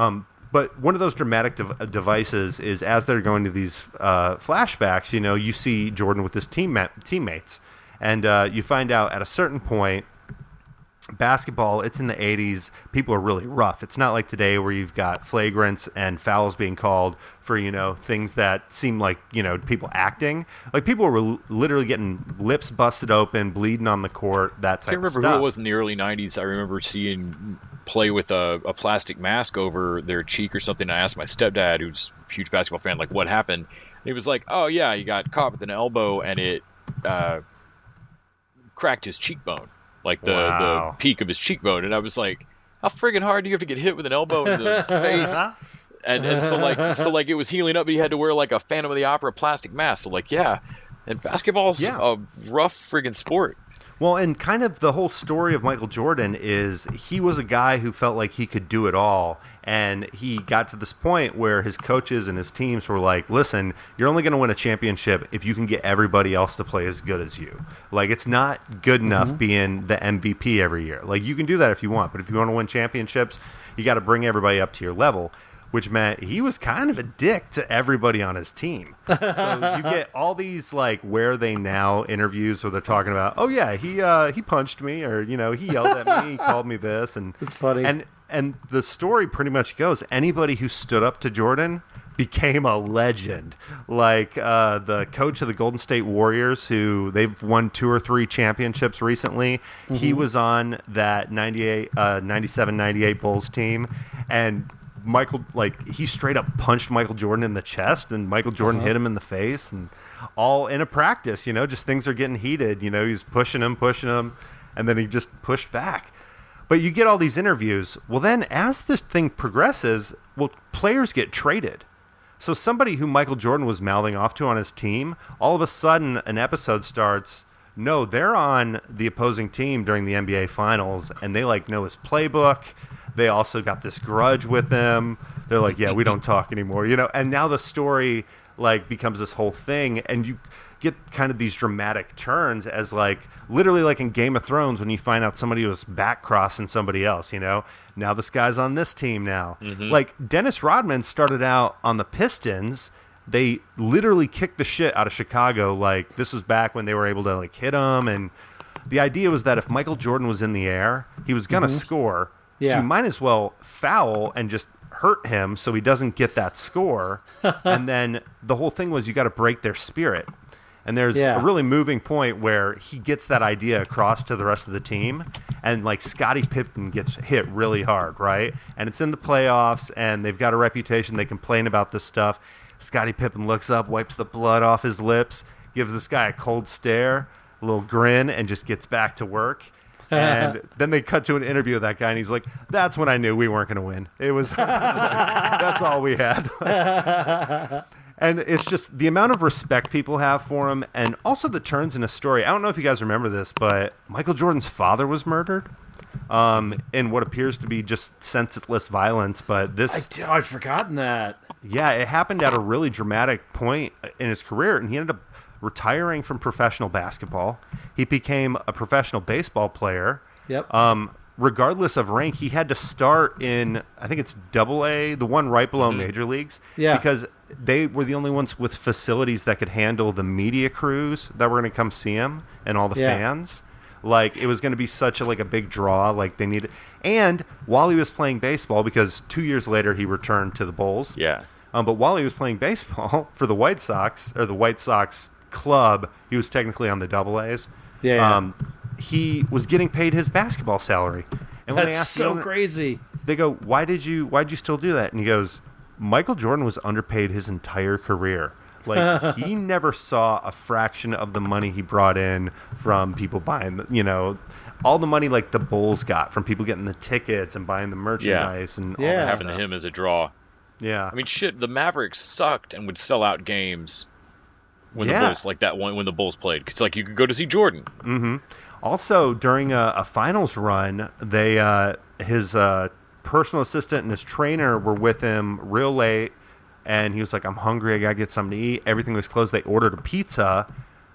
But one of those dramatic devices is as they're going to these flashbacks, you see Jordan with his teammates. And you find out at a certain point, basketball, it's in the 80s, people are really rough. It's not like today where you've got flagrants and fouls being called for, things that seem like, people acting. Like, people were literally getting lips busted open, bleeding on the court, that type of stuff. I can't remember who it was in the early 90s. I remember seeing play with a plastic mask over their cheek or something. I asked my stepdad, who's a huge basketball fan, like, what happened? And he was like, oh, yeah, he got caught with an elbow and it cracked his cheekbone. Like the peak of his cheekbone. And I was like, how friggin' hard do you have to get hit with an elbow in the face? And so it was healing up, but he had to wear like a Phantom of the Opera plastic mask. So like, yeah, And basketball's a rough friggin' sport. Well, and kind of the whole story of Michael Jordan is he was a guy who felt like he could do it all. And he got to this point where his coaches and his teams were like, listen, you're only going to win a championship if you can get everybody else to play as good as you. Like, it's not good enough being the MVP every year. Like, you can do that if you want, but if you want to win championships, you got to bring everybody up to your level. Which meant he was kind of a dick to everybody on his team. So you get all these like where they now interviews where they're talking about, oh yeah, he punched me, or he yelled at me, he called me this, and it's funny. And the story pretty much goes, anybody who stood up to Jordan became a legend. Like the coach of the Golden State Warriors, who they've won 2 or 3 championships recently. He was on that 97, 98 Bulls team, and Michael, he straight up punched Michael Jordan in the chest, and Michael Jordan hit him in the face, and all in a practice, just things are getting heated. He was pushing him, and then he just pushed back. But you get all these interviews. Well, then as the thing progresses, players get traded. So somebody who Michael Jordan was mouthing off to on his team, all of a sudden an episode starts. No, they're on the opposing team during the NBA Finals, and they know his playbook. They also got this grudge with them. They're like, yeah, we don't talk anymore, And now the story becomes this whole thing, and you get kind of these dramatic turns as literally in Game of Thrones when you find out somebody was back crossing somebody else. Now this guy's on this team now. Dennis Rodman started out on the Pistons. They literally kicked the shit out of Chicago. This was back when they were able to hit him, and the idea was that if Michael Jordan was in the air, he was gonna score. Yeah. So you might as well foul and just hurt him so he doesn't get that score. And then the whole thing was you got to break their spirit. And there's a really moving point where he gets that idea across to the rest of the team. And Scottie Pippen gets hit really hard, right? And it's in the playoffs, and they've got a reputation. They complain about this stuff. Scottie Pippen looks up, wipes the blood off his lips, gives this guy a cold stare, a little grin, and just gets back to work. And then they cut to an interview with that guy, and he's like, that's when I knew we weren't going to win. It was, that's all we had. And it's just the amount of respect people have for him, and also the turns in a story. I don't know if you guys remember this, but Michael Jordan's father was murdered in what appears to be just senseless violence. But I'd forgotten that. Yeah, it happened at a really dramatic point in his career, and he ended up retiring from professional basketball. He became a professional baseball player. Yep. Regardless of rank, he had to start in, I think it's AA, the one right below major leagues. Yeah. Because they were the only ones with facilities that could handle the media crews that were going to come see him and all the fans. It was going to be such a big draw. They needed, and while he was playing baseball, because 2 years later he returned to the Bulls. Yeah. But while he was playing baseball for the White Sox, or the White Sox club, he was technically on the AA's. Yeah. He was getting paid his basketball salary. And when That's they asked so crazy. They go, why'd you still do that? And he goes, Michael Jordan was underpaid his entire career. He never saw a fraction of the money he brought in from people buying, all the money the Bulls got from people getting the tickets and buying the merchandise and all that happened stuff. to him as a draw. Yeah. I mean, shit, the Mavericks sucked and would sell out games when the Bulls, when the Bulls played. It's you could go to see Jordan. Mm-hmm. Also, during a finals run, his personal assistant and his trainer were with him real late, and he was like, I'm hungry, I gotta get something to eat. Everything was closed. They ordered a pizza.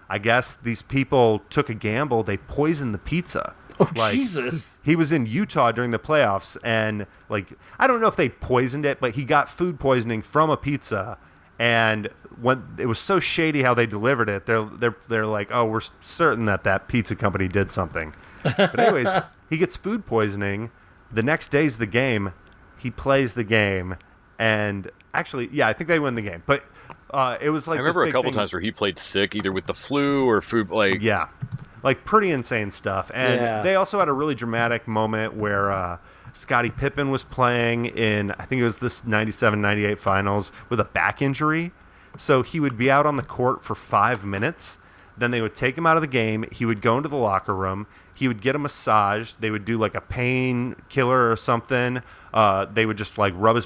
I guess these people took a gamble. They poisoned the pizza. Oh, Jesus. He was in Utah during the playoffs, and I don't know if they poisoned it, but he got food poisoning from a pizza. And when it was so shady how they delivered it, they're like, oh, we're certain that pizza company did something. But anyways, he gets food poisoning. The next day's the game. He plays the game, and actually, I think they win the game. But it was I remember a couple times where he played sick, either with the flu or food. Pretty insane stuff. And they also had a really dramatic moment where Scottie Pippen was playing in, I think it was this 97-98 finals, with a back injury. So he would be out on the court for 5 minutes. Then they would take him out of the game. He would go into the locker room. He would get a massage. They would do a painkiller or something. They would just rub his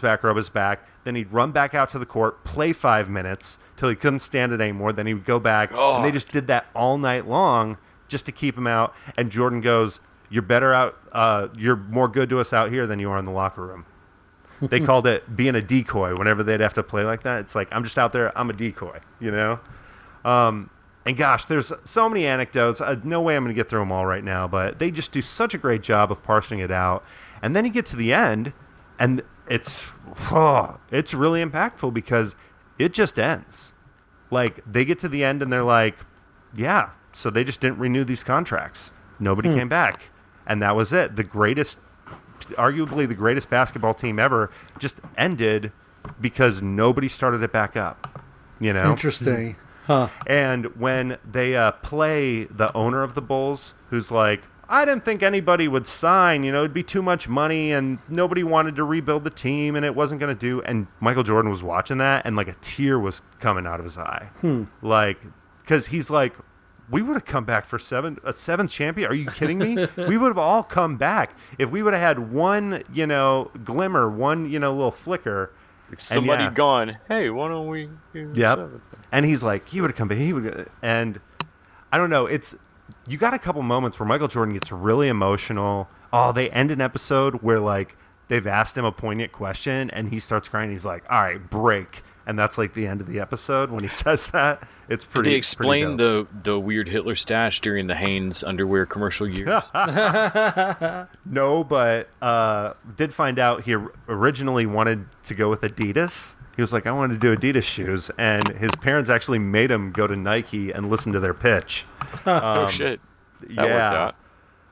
back. Then he'd run back out to the court, play 5 minutes till he couldn't stand it anymore. Then he would go back, and they just did that all night long just to keep him out. And Jordan goes, "You're better out. You're more good to us out here than you are in the locker room." They called it being a decoy whenever they'd have to play like that. It's like, I'm just out there. I'm a decoy, you know? And gosh, there's so many anecdotes. No way I'm going to get through them all right now, but they just do such a great job of parsing it out. And then you get to the end, and it's really impactful because it just ends. Like, they get to the end and they're like, yeah, so they just didn't renew these contracts. Nobody came back. And that was it. Arguably the greatest basketball team ever just ended because nobody started it back up. You know? Interesting. Huh. And when they play the owner of the Bulls, who's like, I didn't think anybody would sign, you know, it'd be too much money and nobody wanted to rebuild the team and it wasn't going to do. And Michael Jordan was watching that and like a tear was coming out of his eye. Like, because he's like, we would have come back for a seventh champion. Are you kidding me? We would have all come back. If we would have had one, you know, glimmer, one, you know, little flicker. If somebody gone, hey, why don't we do seventh? And he's like, he would have come back. And I don't know. You got a couple moments where Michael Jordan gets really emotional. Oh, they end an episode where like they've asked him a poignant question and he starts crying. He's like, all right, break. And that's like the end of the episode when he says that. It's pretty. Did they explain the weird Hitler stash during the Hanes underwear commercial years? No, but did find out he originally wanted to go with Adidas. He was like, I wanted to do Adidas shoes, and his parents actually made him go to Nike and listen to their pitch. Oh shit! That worked out.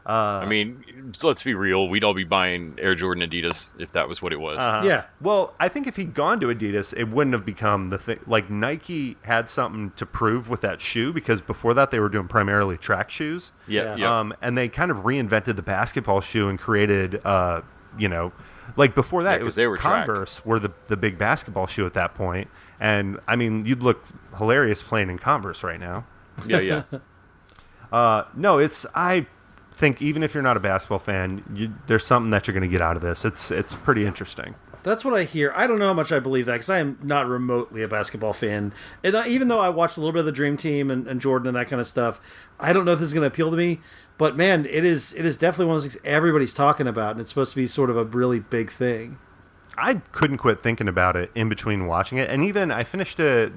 I mean, so let's be real. We'd all be buying Air Jordan Adidas if that was what it was. Yeah. Well, I think if he'd gone to Adidas, it wouldn't have become the thing. Like, Nike had something to prove with that shoe because before that they were doing primarily track shoes. Yeah. And they kind of reinvented the basketball shoe and created, you know, like before that, it was Converse were the big basketball shoe at that point. And, I mean, you'd look hilarious playing in Converse right now. Yeah. No, I think even if you're not a basketball fan, there's something that you're going to get out of this. It's pretty interesting. That's what I hear. I don't know how much I believe that because I am not remotely a basketball fan. And even though I watched a little bit of the Dream Team and Jordan and that kind of stuff, I don't know if this is going to appeal to me. But man, it is definitely one of those things everybody's talking about, and it's supposed to be sort of a really big thing. I couldn't quit thinking about it in between watching it, and even I finished it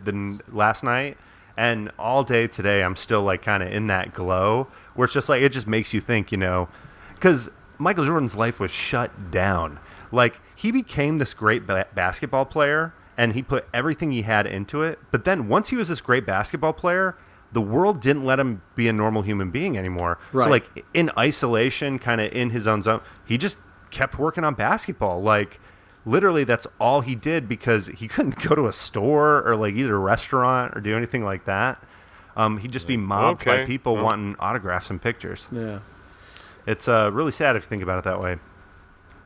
last night, and all day today I'm still like kind of in that glow where it's just like it just makes you think, you know, because Michael Jordan's life was shut down. Like, he became this great basketball player, and he put everything he had into it. But then once he was this great basketball player, the world didn't let him be a normal human being anymore. Right. So, like, in isolation, kind of in his own zone, he just kept working on basketball. Like, literally, that's all he did because he couldn't go to a store or, like, either a restaurant or do anything like that. He'd just be mobbed by people wanting autographs and pictures. Yeah. It's really sad if you think about it that way.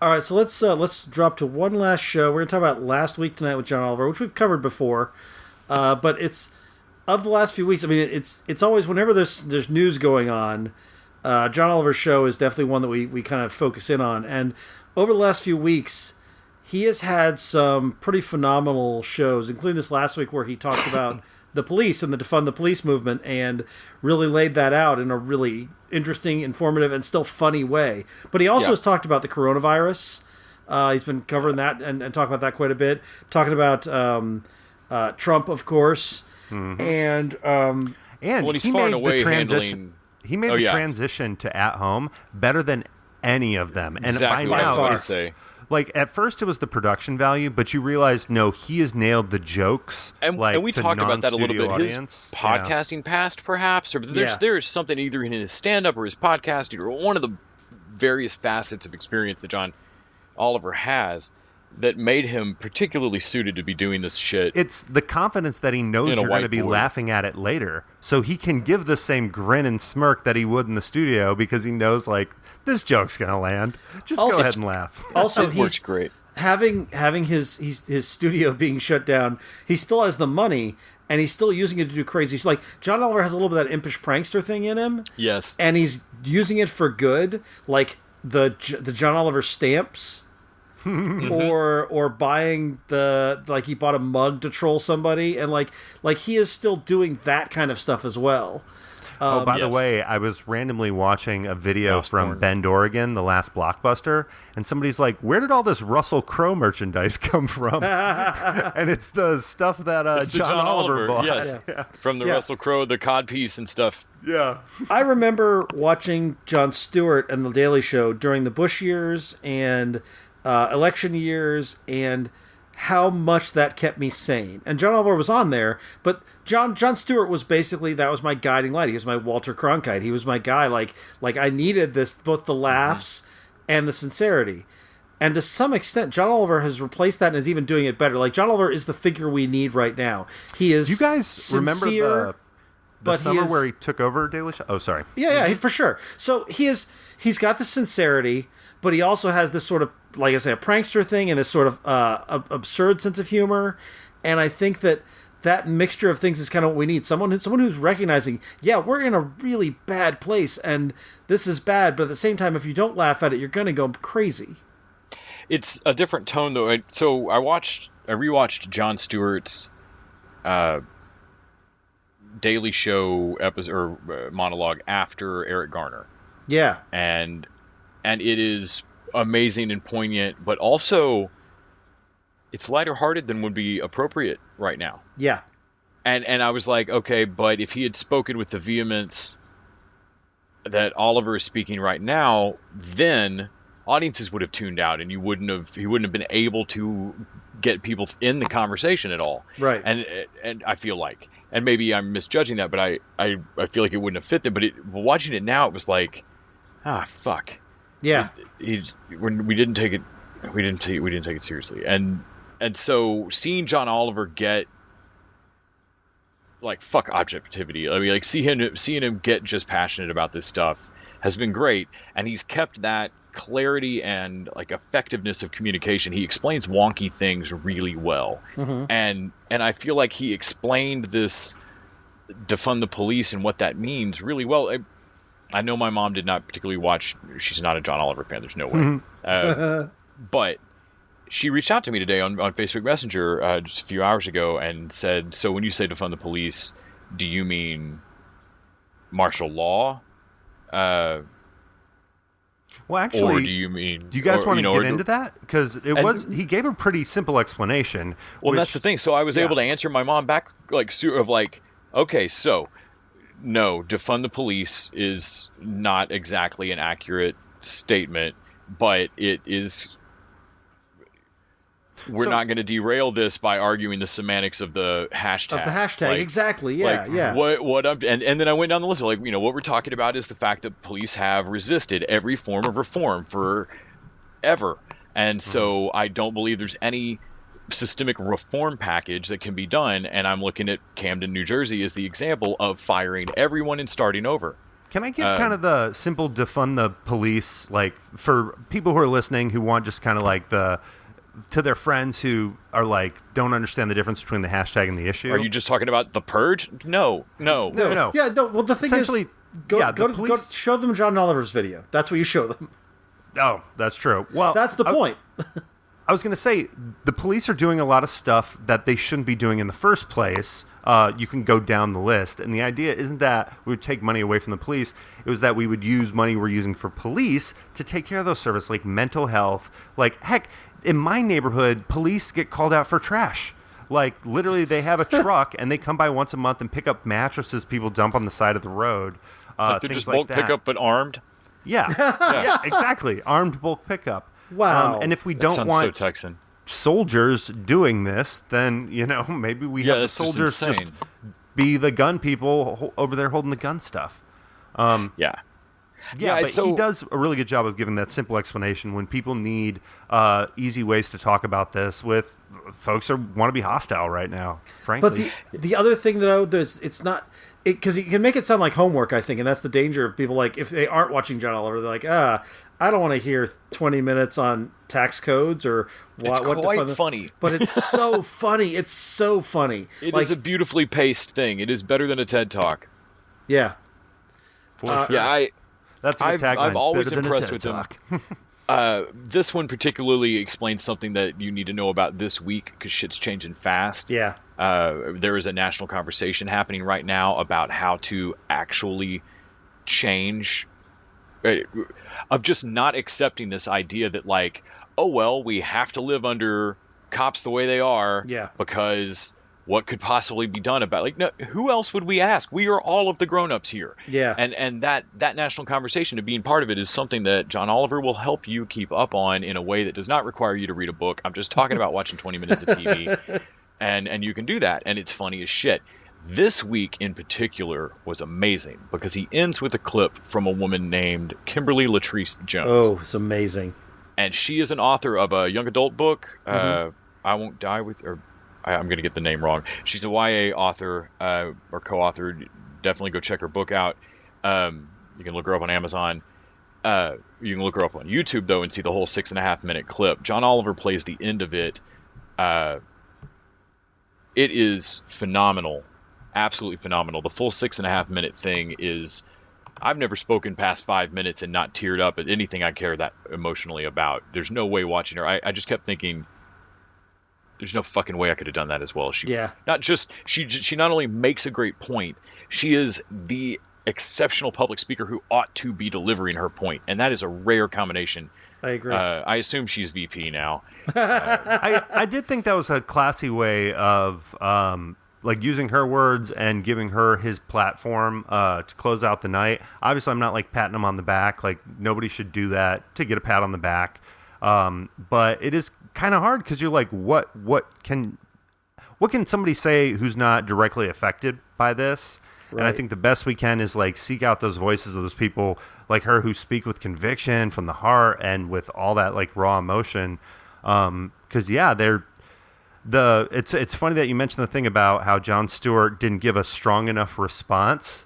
All right, so let's drop to one last show. We're going to talk about Last Week Tonight with John Oliver, which we've covered before. But it's of the last few weeks. I mean, it's always whenever there's news going on, John Oliver's show is definitely one that we kind of focus in on. And over the last few weeks, he has had some pretty phenomenal shows, including this last week where he talked about the police and the Defund the Police movement and really laid that out in a really interesting, informative, and still funny way. But he also has talked about the coronavirus. He's been covering that and talking about that quite a bit. Talking about Trump, of course. Mm-hmm. And when he's far and away handling... He made the transition to at home better than any of them. And exactly by what I was now, about to say. Like, at first it was the production value, but you realize, no, he has nailed the jokes. And we talked about that a little bit. Audience. His podcasting past, perhaps, or there's something either in his stand-up or his podcasting or one of the various facets of experience that John Oliver has that made him particularly suited to be doing this shit. It's the confidence that he knows you're going to be laughing at it later. So he can give the same grin and smirk that he would in the studio because he knows, like, this joke's going to land. Just go ahead and laugh. Also, he's great. Having his studio being shut down, he still has the money, and he's still using it to do crazy. Like, John Oliver has a little bit of that impish prankster thing in him. Yes. And he's using it for good, like the John Oliver stamps. or buying he bought a mug to troll somebody, and like he is still doing that kind of stuff as well. By the way, I was randomly watching a video from porn. Bend, Oregon, the last Blockbuster, and somebody's like, "Where did all this Russell Crowe merchandise come from?" And it's the stuff that It's the John Oliver bought. yes, Yeah. from the Russell Crowe, the codpiece and stuff. Yeah. I remember watching Jon Stewart and The Daily Show during the Bush years and election years, and how much that kept me sane. And John Oliver was on there, but Jon Stewart was basically, that was my guiding light. He was my Walter Cronkite. He was my guy. Like I needed this, both the laughs and the sincerity. And to some extent, John Oliver has replaced that and is even doing it better. Like, John Oliver is the figure we need right now. He is. Do you guys sincere, remember the but summer he is, where he took over Daily Show? Oh, sorry. Yeah, for sure. So he's got the sincerity, but he also has this sort of, like I say, a prankster thing and this sort of absurd sense of humor. And I think that mixture of things is kind of what we need. Someone who's recognizing, yeah, we're in a really bad place and this is bad, but at the same time, if you don't laugh at it, you're going to go crazy. It's a different tone, though. So I rewatched Jon Stewart's Daily Show episode or monologue after Eric Garner. Yeah, and it is amazing and poignant, but also it's lighter hearted than would be appropriate right now. Yeah, and I was like, okay, but if he had spoken with the vehemence that Oliver is speaking right now, then audiences would have tuned out, and he wouldn't have been able to get people in the conversation at all. Right. And I feel like, and maybe I'm misjudging that, but I feel like it wouldn't have fit them. But watching it now, it was like, fuck. Yeah. We didn't take it seriously, and so seeing John Oliver get like fuck objectivity. I mean, like seeing him get just passionate about this stuff has been great, and he's kept that clarity and like effectiveness of communication. He explains wonky things really well, and I feel like he explained this defund the police and what that means really well. I know my mom did not particularly watch. She's not a John Oliver fan. There's no way. But she reached out to me today on Facebook Messenger just a few hours ago and said, "So when you say defund the police, do you mean martial law? Well, actually, or do you mean? Do you guys want to get into that? Because he gave a pretty simple explanation. Well, that's the thing. So I was able to answer my mom back okay, so no, defund the police is not exactly an accurate statement, but it is. We're not going to derail this by arguing the semantics of the hashtag. Exactly. Yeah. And then I went down the list. Like, what we're talking about is the fact that police have resisted every form of reform forever. And so I don't believe there's any systemic reform package that can be done. And I'm looking at Camden, New Jersey as the example of firing everyone and starting over. Can I give kind of the simple defund the police, like for people who are listening who want just kind of like to their friends who are like don't understand the difference between the hashtag and the issue? Are you just talking about the purge? No. Yeah, no. Well, the thing is, go show them John Oliver's video. That's what you show them. Oh, that's true. Well, that's the point. I was going to say the police are doing a lot of stuff that they shouldn't be doing in the first place. You can go down the list, and the idea isn't that we would take money away from the police. It was that we would use money we're using for police to take care of those services, like mental health. Like, heck, in my neighborhood, police get called out for trash. Like, literally, they have a truck, and they come by once a month and pick up mattresses people dump on the side of the road. They're just bulk pickup, but armed? Yeah, exactly. Armed bulk pickup. Wow. And if we don't want so Texan. soldiers doing this, then, maybe we have the soldiers just be the gun people over there holding the gun stuff. Yeah, but he does a really good job of giving that simple explanation when people need easy ways to talk about this with folks who want to be hostile right now, frankly. But the other thing, though, it's not... Because you can make it sound like homework, I think, and that's the danger of people, like, if they aren't watching John Oliver, they're like, I don't want to hear 20 minutes on tax codes or what. It's quite funny. But it's so funny. It's so funny. It is a beautifully paced thing. It is better than a TED Talk. Yeah. For sure. Yeah, That's a tagline. I'm always impressed with him. This one particularly explains something that you need to know about this week because shit's changing fast. Yeah. There is a national conversation happening right now about how to actually change, of just not accepting this idea that like, oh, well, we have to live under cops the way they are. Yeah. Because what could possibly be done about, like, no, who else would we ask? We are all of the grown-ups here. Yeah. And that national conversation, to being part of it, is something that John Oliver will help you keep up on in a way that does not require you to read a book. I'm just talking about watching 20 minutes of TV, and you can do that, and it's funny as shit. This week in particular was amazing because he ends with a clip from a woman named Kimberly Latrice Jones. Oh, it's amazing. And she is an author of a young adult book, I Won't Die With... or I'm going to get the name wrong. She's a YA author or co-author. Definitely go check her book out. You can look her up on Amazon. You can look her up on YouTube, though, and see the whole 6.5-minute clip. John Oliver plays the end of it. It is phenomenal. Absolutely phenomenal. The full 6.5-minute thing is... I've never spoken past 5 minutes and not teared up at anything I care that emotionally about. There's no way watching her. I just kept thinking... There's no fucking way I could have done that as well as she. Yeah. Not just she not only makes a great point, she is the exceptional public speaker who ought to be delivering her point, and that is a rare combination. I agree. I assume she's VP now. I did think that was a classy way of like using her words and giving her his platform to close out the night. Obviously, I'm not like patting him on the back. Like nobody should do that to get a pat on the back. But it is kind of hard because you're like, what can somebody say who's not directly affected by this? Right. And I think the best we can is like seek out those voices of those people like her who speak with conviction from the heart and with all that like raw emotion. Because it's funny that you mentioned the thing about how Jon Stewart didn't give a strong enough response.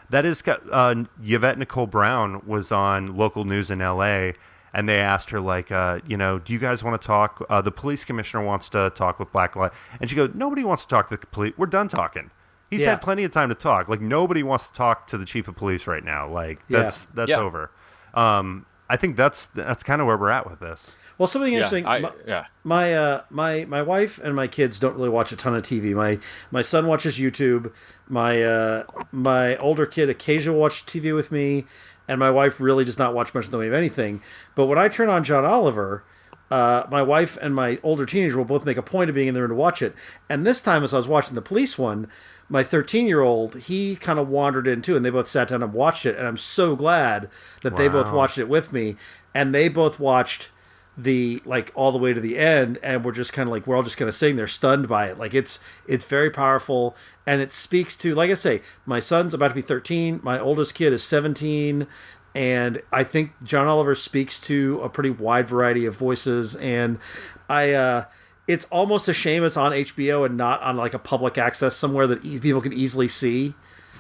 That is, Yvette Nicole Brown was on local news in LA. And they asked her, like, do you guys want to talk? The police commissioner wants to talk with Black Lives. And she goes, nobody wants to talk to the police. We're done talking. He's had plenty of time to talk. Like, nobody wants to talk to the chief of police right now. Like, that's over. I think that's kind of where we're at with this. Well, something interesting. My wife and my kids don't really watch a ton of TV. My son watches YouTube. My older kid occasionally watches TV with me. And my wife really does not watch much in the way of anything. But when I turn on John Oliver, my wife and my older teenager will both make a point of being in the room to watch it. And this time, as I was watching the police one, my 13-year-old, he kind of wandered in too, and they both sat down and watched it. And I'm so glad that they both watched it with me. And they both watched all the way to the end, and we're just kind of like, we're all just kind of sitting there stunned by it. Like it's very powerful, and it speaks to, like I say, my son's about to be 13, my oldest kid is 17, and I think John Oliver speaks to a pretty wide variety of voices, and it's almost a shame it's on HBO and not on like a public access somewhere that people can easily see.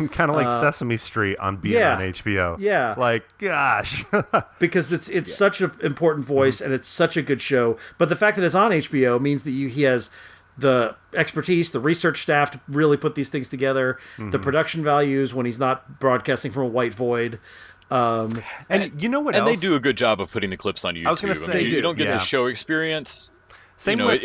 Kind of like Sesame Street on on HBO. Yeah. Like, gosh. Because it's such an important voice, and it's such a good show. But the fact that it's on HBO means that he has the expertise, the research staff to really put these things together, the production values when he's not broadcasting from a white void. And you know what else? And they do a good job of putting the clips on YouTube. I was going to say, you don't get that show experience. Same with...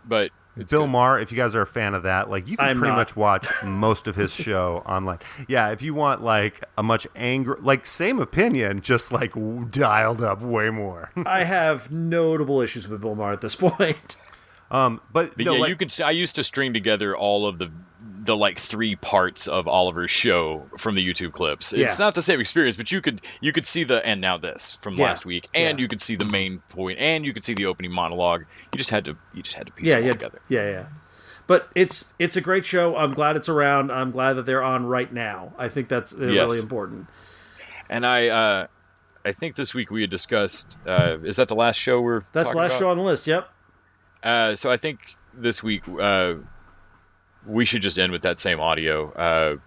but... Bill Maher, if you guys are a fan of that, like you can pretty much watch most of his show online. Yeah, if you want like a much angry, like same opinion, just like dialed up way more. I have notable issues with Bill Maher at this point. But no, yeah, you can. I used to string together all of the like 3 parts of Oliver's show from the YouTube clips. It's not the same experience, but you could see the and now this from last week, and you could see the main point, and you could see the opening monologue. You just had to piece it all together. Yeah. But it's a great show. I'm glad it's around. I'm glad that they're on right now. I think that's really important. And I think this week we had discussed. Is that the last show we're? That's the last show on the list. Yep. So I think this week we should just end with that same audio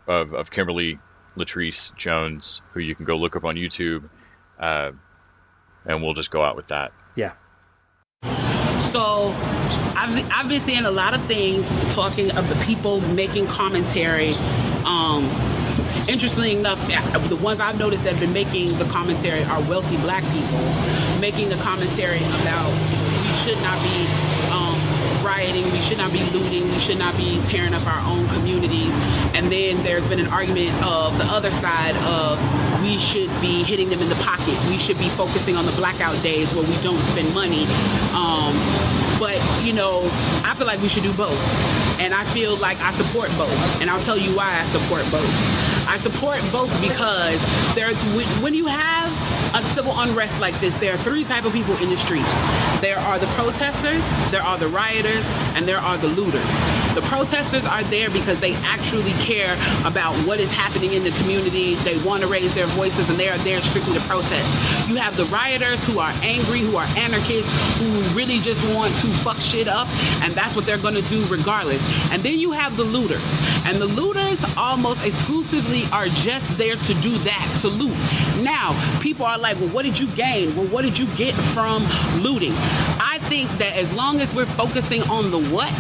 of Kimberly Latrice Jones, who you can go look up on YouTube, and we'll just go out with that. Yeah. So I've been seeing a lot of things talking of the people making commentary interestingly enough, the ones I've noticed that have been making the commentary are wealthy black people, making the commentary about we should not be rioting, we should not be looting, we should not be tearing up our own communities. And then there's been an argument of the other side of we should be hitting them in the pocket. We should be focusing on the blackout days where we don't spend money. But, you know, I feel like we should do both. And I feel like I support both. And I'll tell you why I support both. I support both because when you have a civil unrest like this, there are three types of people in the streets. There are the protesters, there are the rioters, and there are the looters. The protesters are there because they actually care about what is happening in the community. They want to raise their voices, and they are there strictly to protest. You have the rioters who are angry, who are anarchists, who really just want to fuck shit up, and that's what they're going to do regardless. And then you have the looters. And the looters almost exclusively are just there to do that, to loot. Now, people are like, well, what did you gain? Well, what did you get from looting? I think that as long as we're focusing on the what,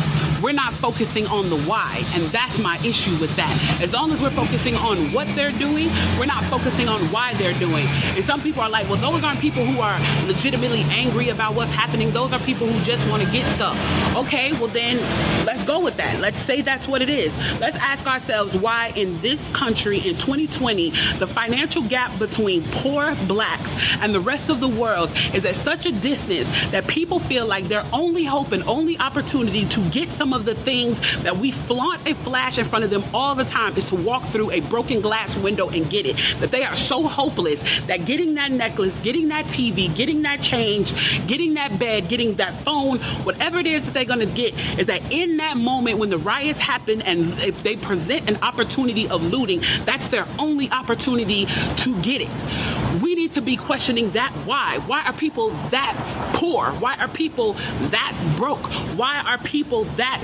we're not focusing on the why. And that's my issue with that. As long as we're focusing on what they're doing, we're not focusing on why they're doing. And some people are like, well, those aren't people who are legitimately angry about what's happening. Those are people who just want to get stuff. Okay, well then, let's go with that. Let's say that's what it is. Let's ask ourselves why in this country in 2020, the financial gap between poor blacks and the rest of the world is at such a distance that people feel like their only hope and only opportunity to get some of the things that we flaunt and flash in front of them all the time is to walk through a broken glass window and get it. That they are so hopeless that getting that necklace, getting that TV, getting that change, getting that bed, getting that phone, whatever it is that they're going to get, is that in that moment when the riots happen and if they present an opportunity of looting, that's their only opportunity to get it. We need to be questioning that why. Why are people that poor? Why are people that broke? Why are people that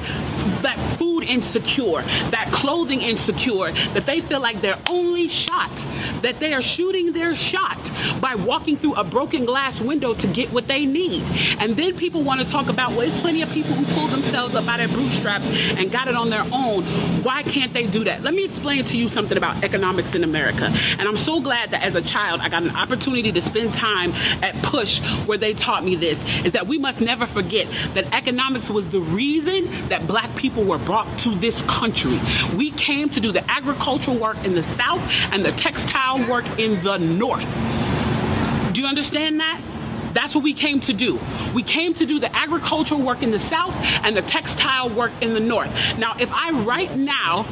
food insecure, that clothing insecure, that they feel like their only shot, that they are shooting their shot by walking through a broken glass window to get what they need? And then people want to talk about, well, there's plenty of people who pulled themselves up by their bootstraps and got it on their own. Why can't they do that? Let me explain to you something about economics in America. And I'm so glad that as a child, I got an opportunity to spend time at Push where they taught me this, is that we must never forget that economics was the reason that black people were brought to this country. We came to do the agricultural work in the South and the textile work in the North. Do you understand that? That's what we came to do. We came to do the agricultural work in the South and the textile work in the North. Now, if I right now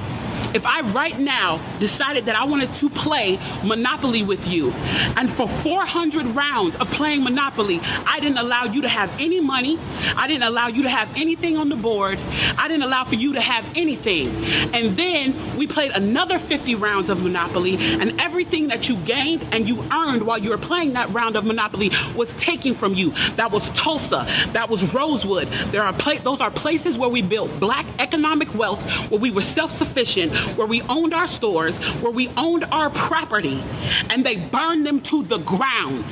decided that I wanted to play Monopoly with you, and for 400 rounds of playing Monopoly, I didn't allow you to have any money, I didn't allow you to have anything on the board, I didn't allow for you to have anything. And then we played another 50 rounds of Monopoly, and everything that you gained and you earned while you were playing that round of Monopoly was taken from you. That was Tulsa, that was Rosewood. Those are places where we built black economic wealth, where we were self-sufficient, where we owned our stores, where we owned our property, and they burned them to the ground.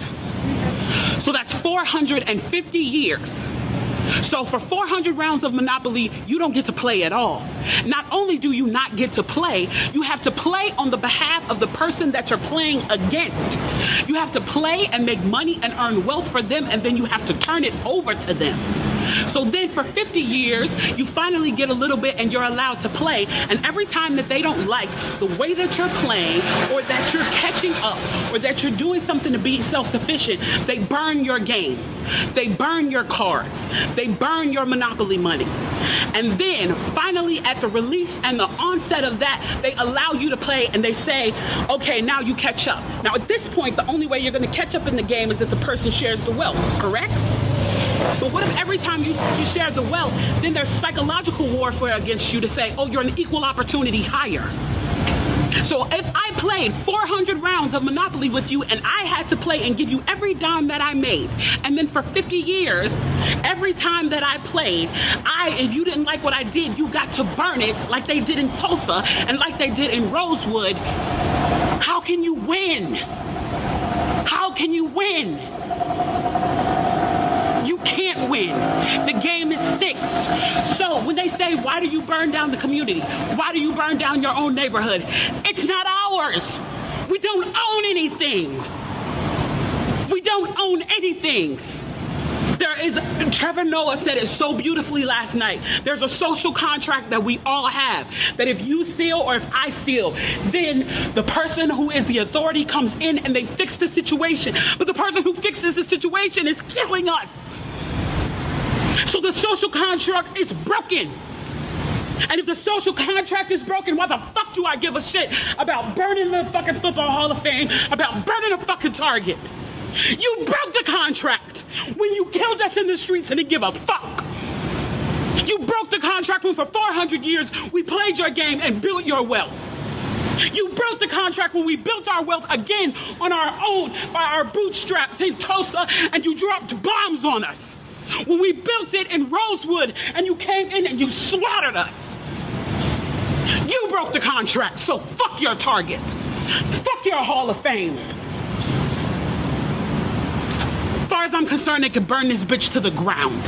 So that's 450 years. So for 400 rounds of Monopoly, you don't get to play at all. Not only do you not get to play, you have to play on the behalf of the person that you're playing against. You have to play and make money and earn wealth for them, and then you have to turn it over to them. So then for 50 years, you finally get a little bit and you're allowed to play. And every time that they don't like the way that you're playing, or that you're catching up, or that you're doing something to be self-sufficient, they burn your game. They burn your cards. They burn your Monopoly money. And then finally at the release and the onset of that, they allow you to play and they say, okay, now you catch up. Now at this point, the only way you're going to catch up in the game is if the person shares the wealth, correct? But what if every time you share the wealth, then there's psychological warfare against you to say, oh, you're an equal opportunity hire. So if I played 400 rounds of Monopoly with you and I had to play and give you every dime that I made, and then for 50 years, every time that I played, if you didn't like what I did, you got to burn it like they did in Tulsa and like they did in Rosewood, how can you win? How can you win? You can't win. The game is fixed. So when they say, why do you burn down the community? Why do you burn down your own neighborhood? It's not ours. We don't own anything. We don't own anything. Trevor Noah said it so beautifully last night. There's a social contract that we all have, that if you steal or if I steal, then the person who is the authority comes in and they fix the situation. But the person who fixes the situation is killing us. So the social contract is broken. And if the social contract is broken, why the fuck do I give a shit about burning the fucking Football Hall of Fame, about burning a fucking Target? You broke the contract when you killed us in the streets and didn't give a fuck. You broke the contract when for 400 years we played your game and built your wealth. You broke the contract when we built our wealth again on our own by our bootstraps in Tulsa and you dropped bombs on us. When we built it in Rosewood and you came in and you slaughtered us. You broke the contract, so fuck your Target. Fuck your Hall of Fame. As far as I'm concerned, they could burn this bitch to the ground.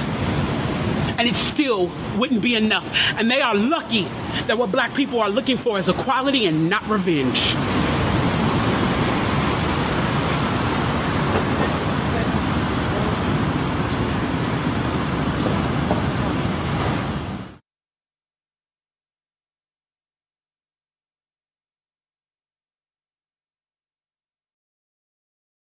And it still wouldn't be enough. And they are lucky that what black people are looking for is equality and not revenge.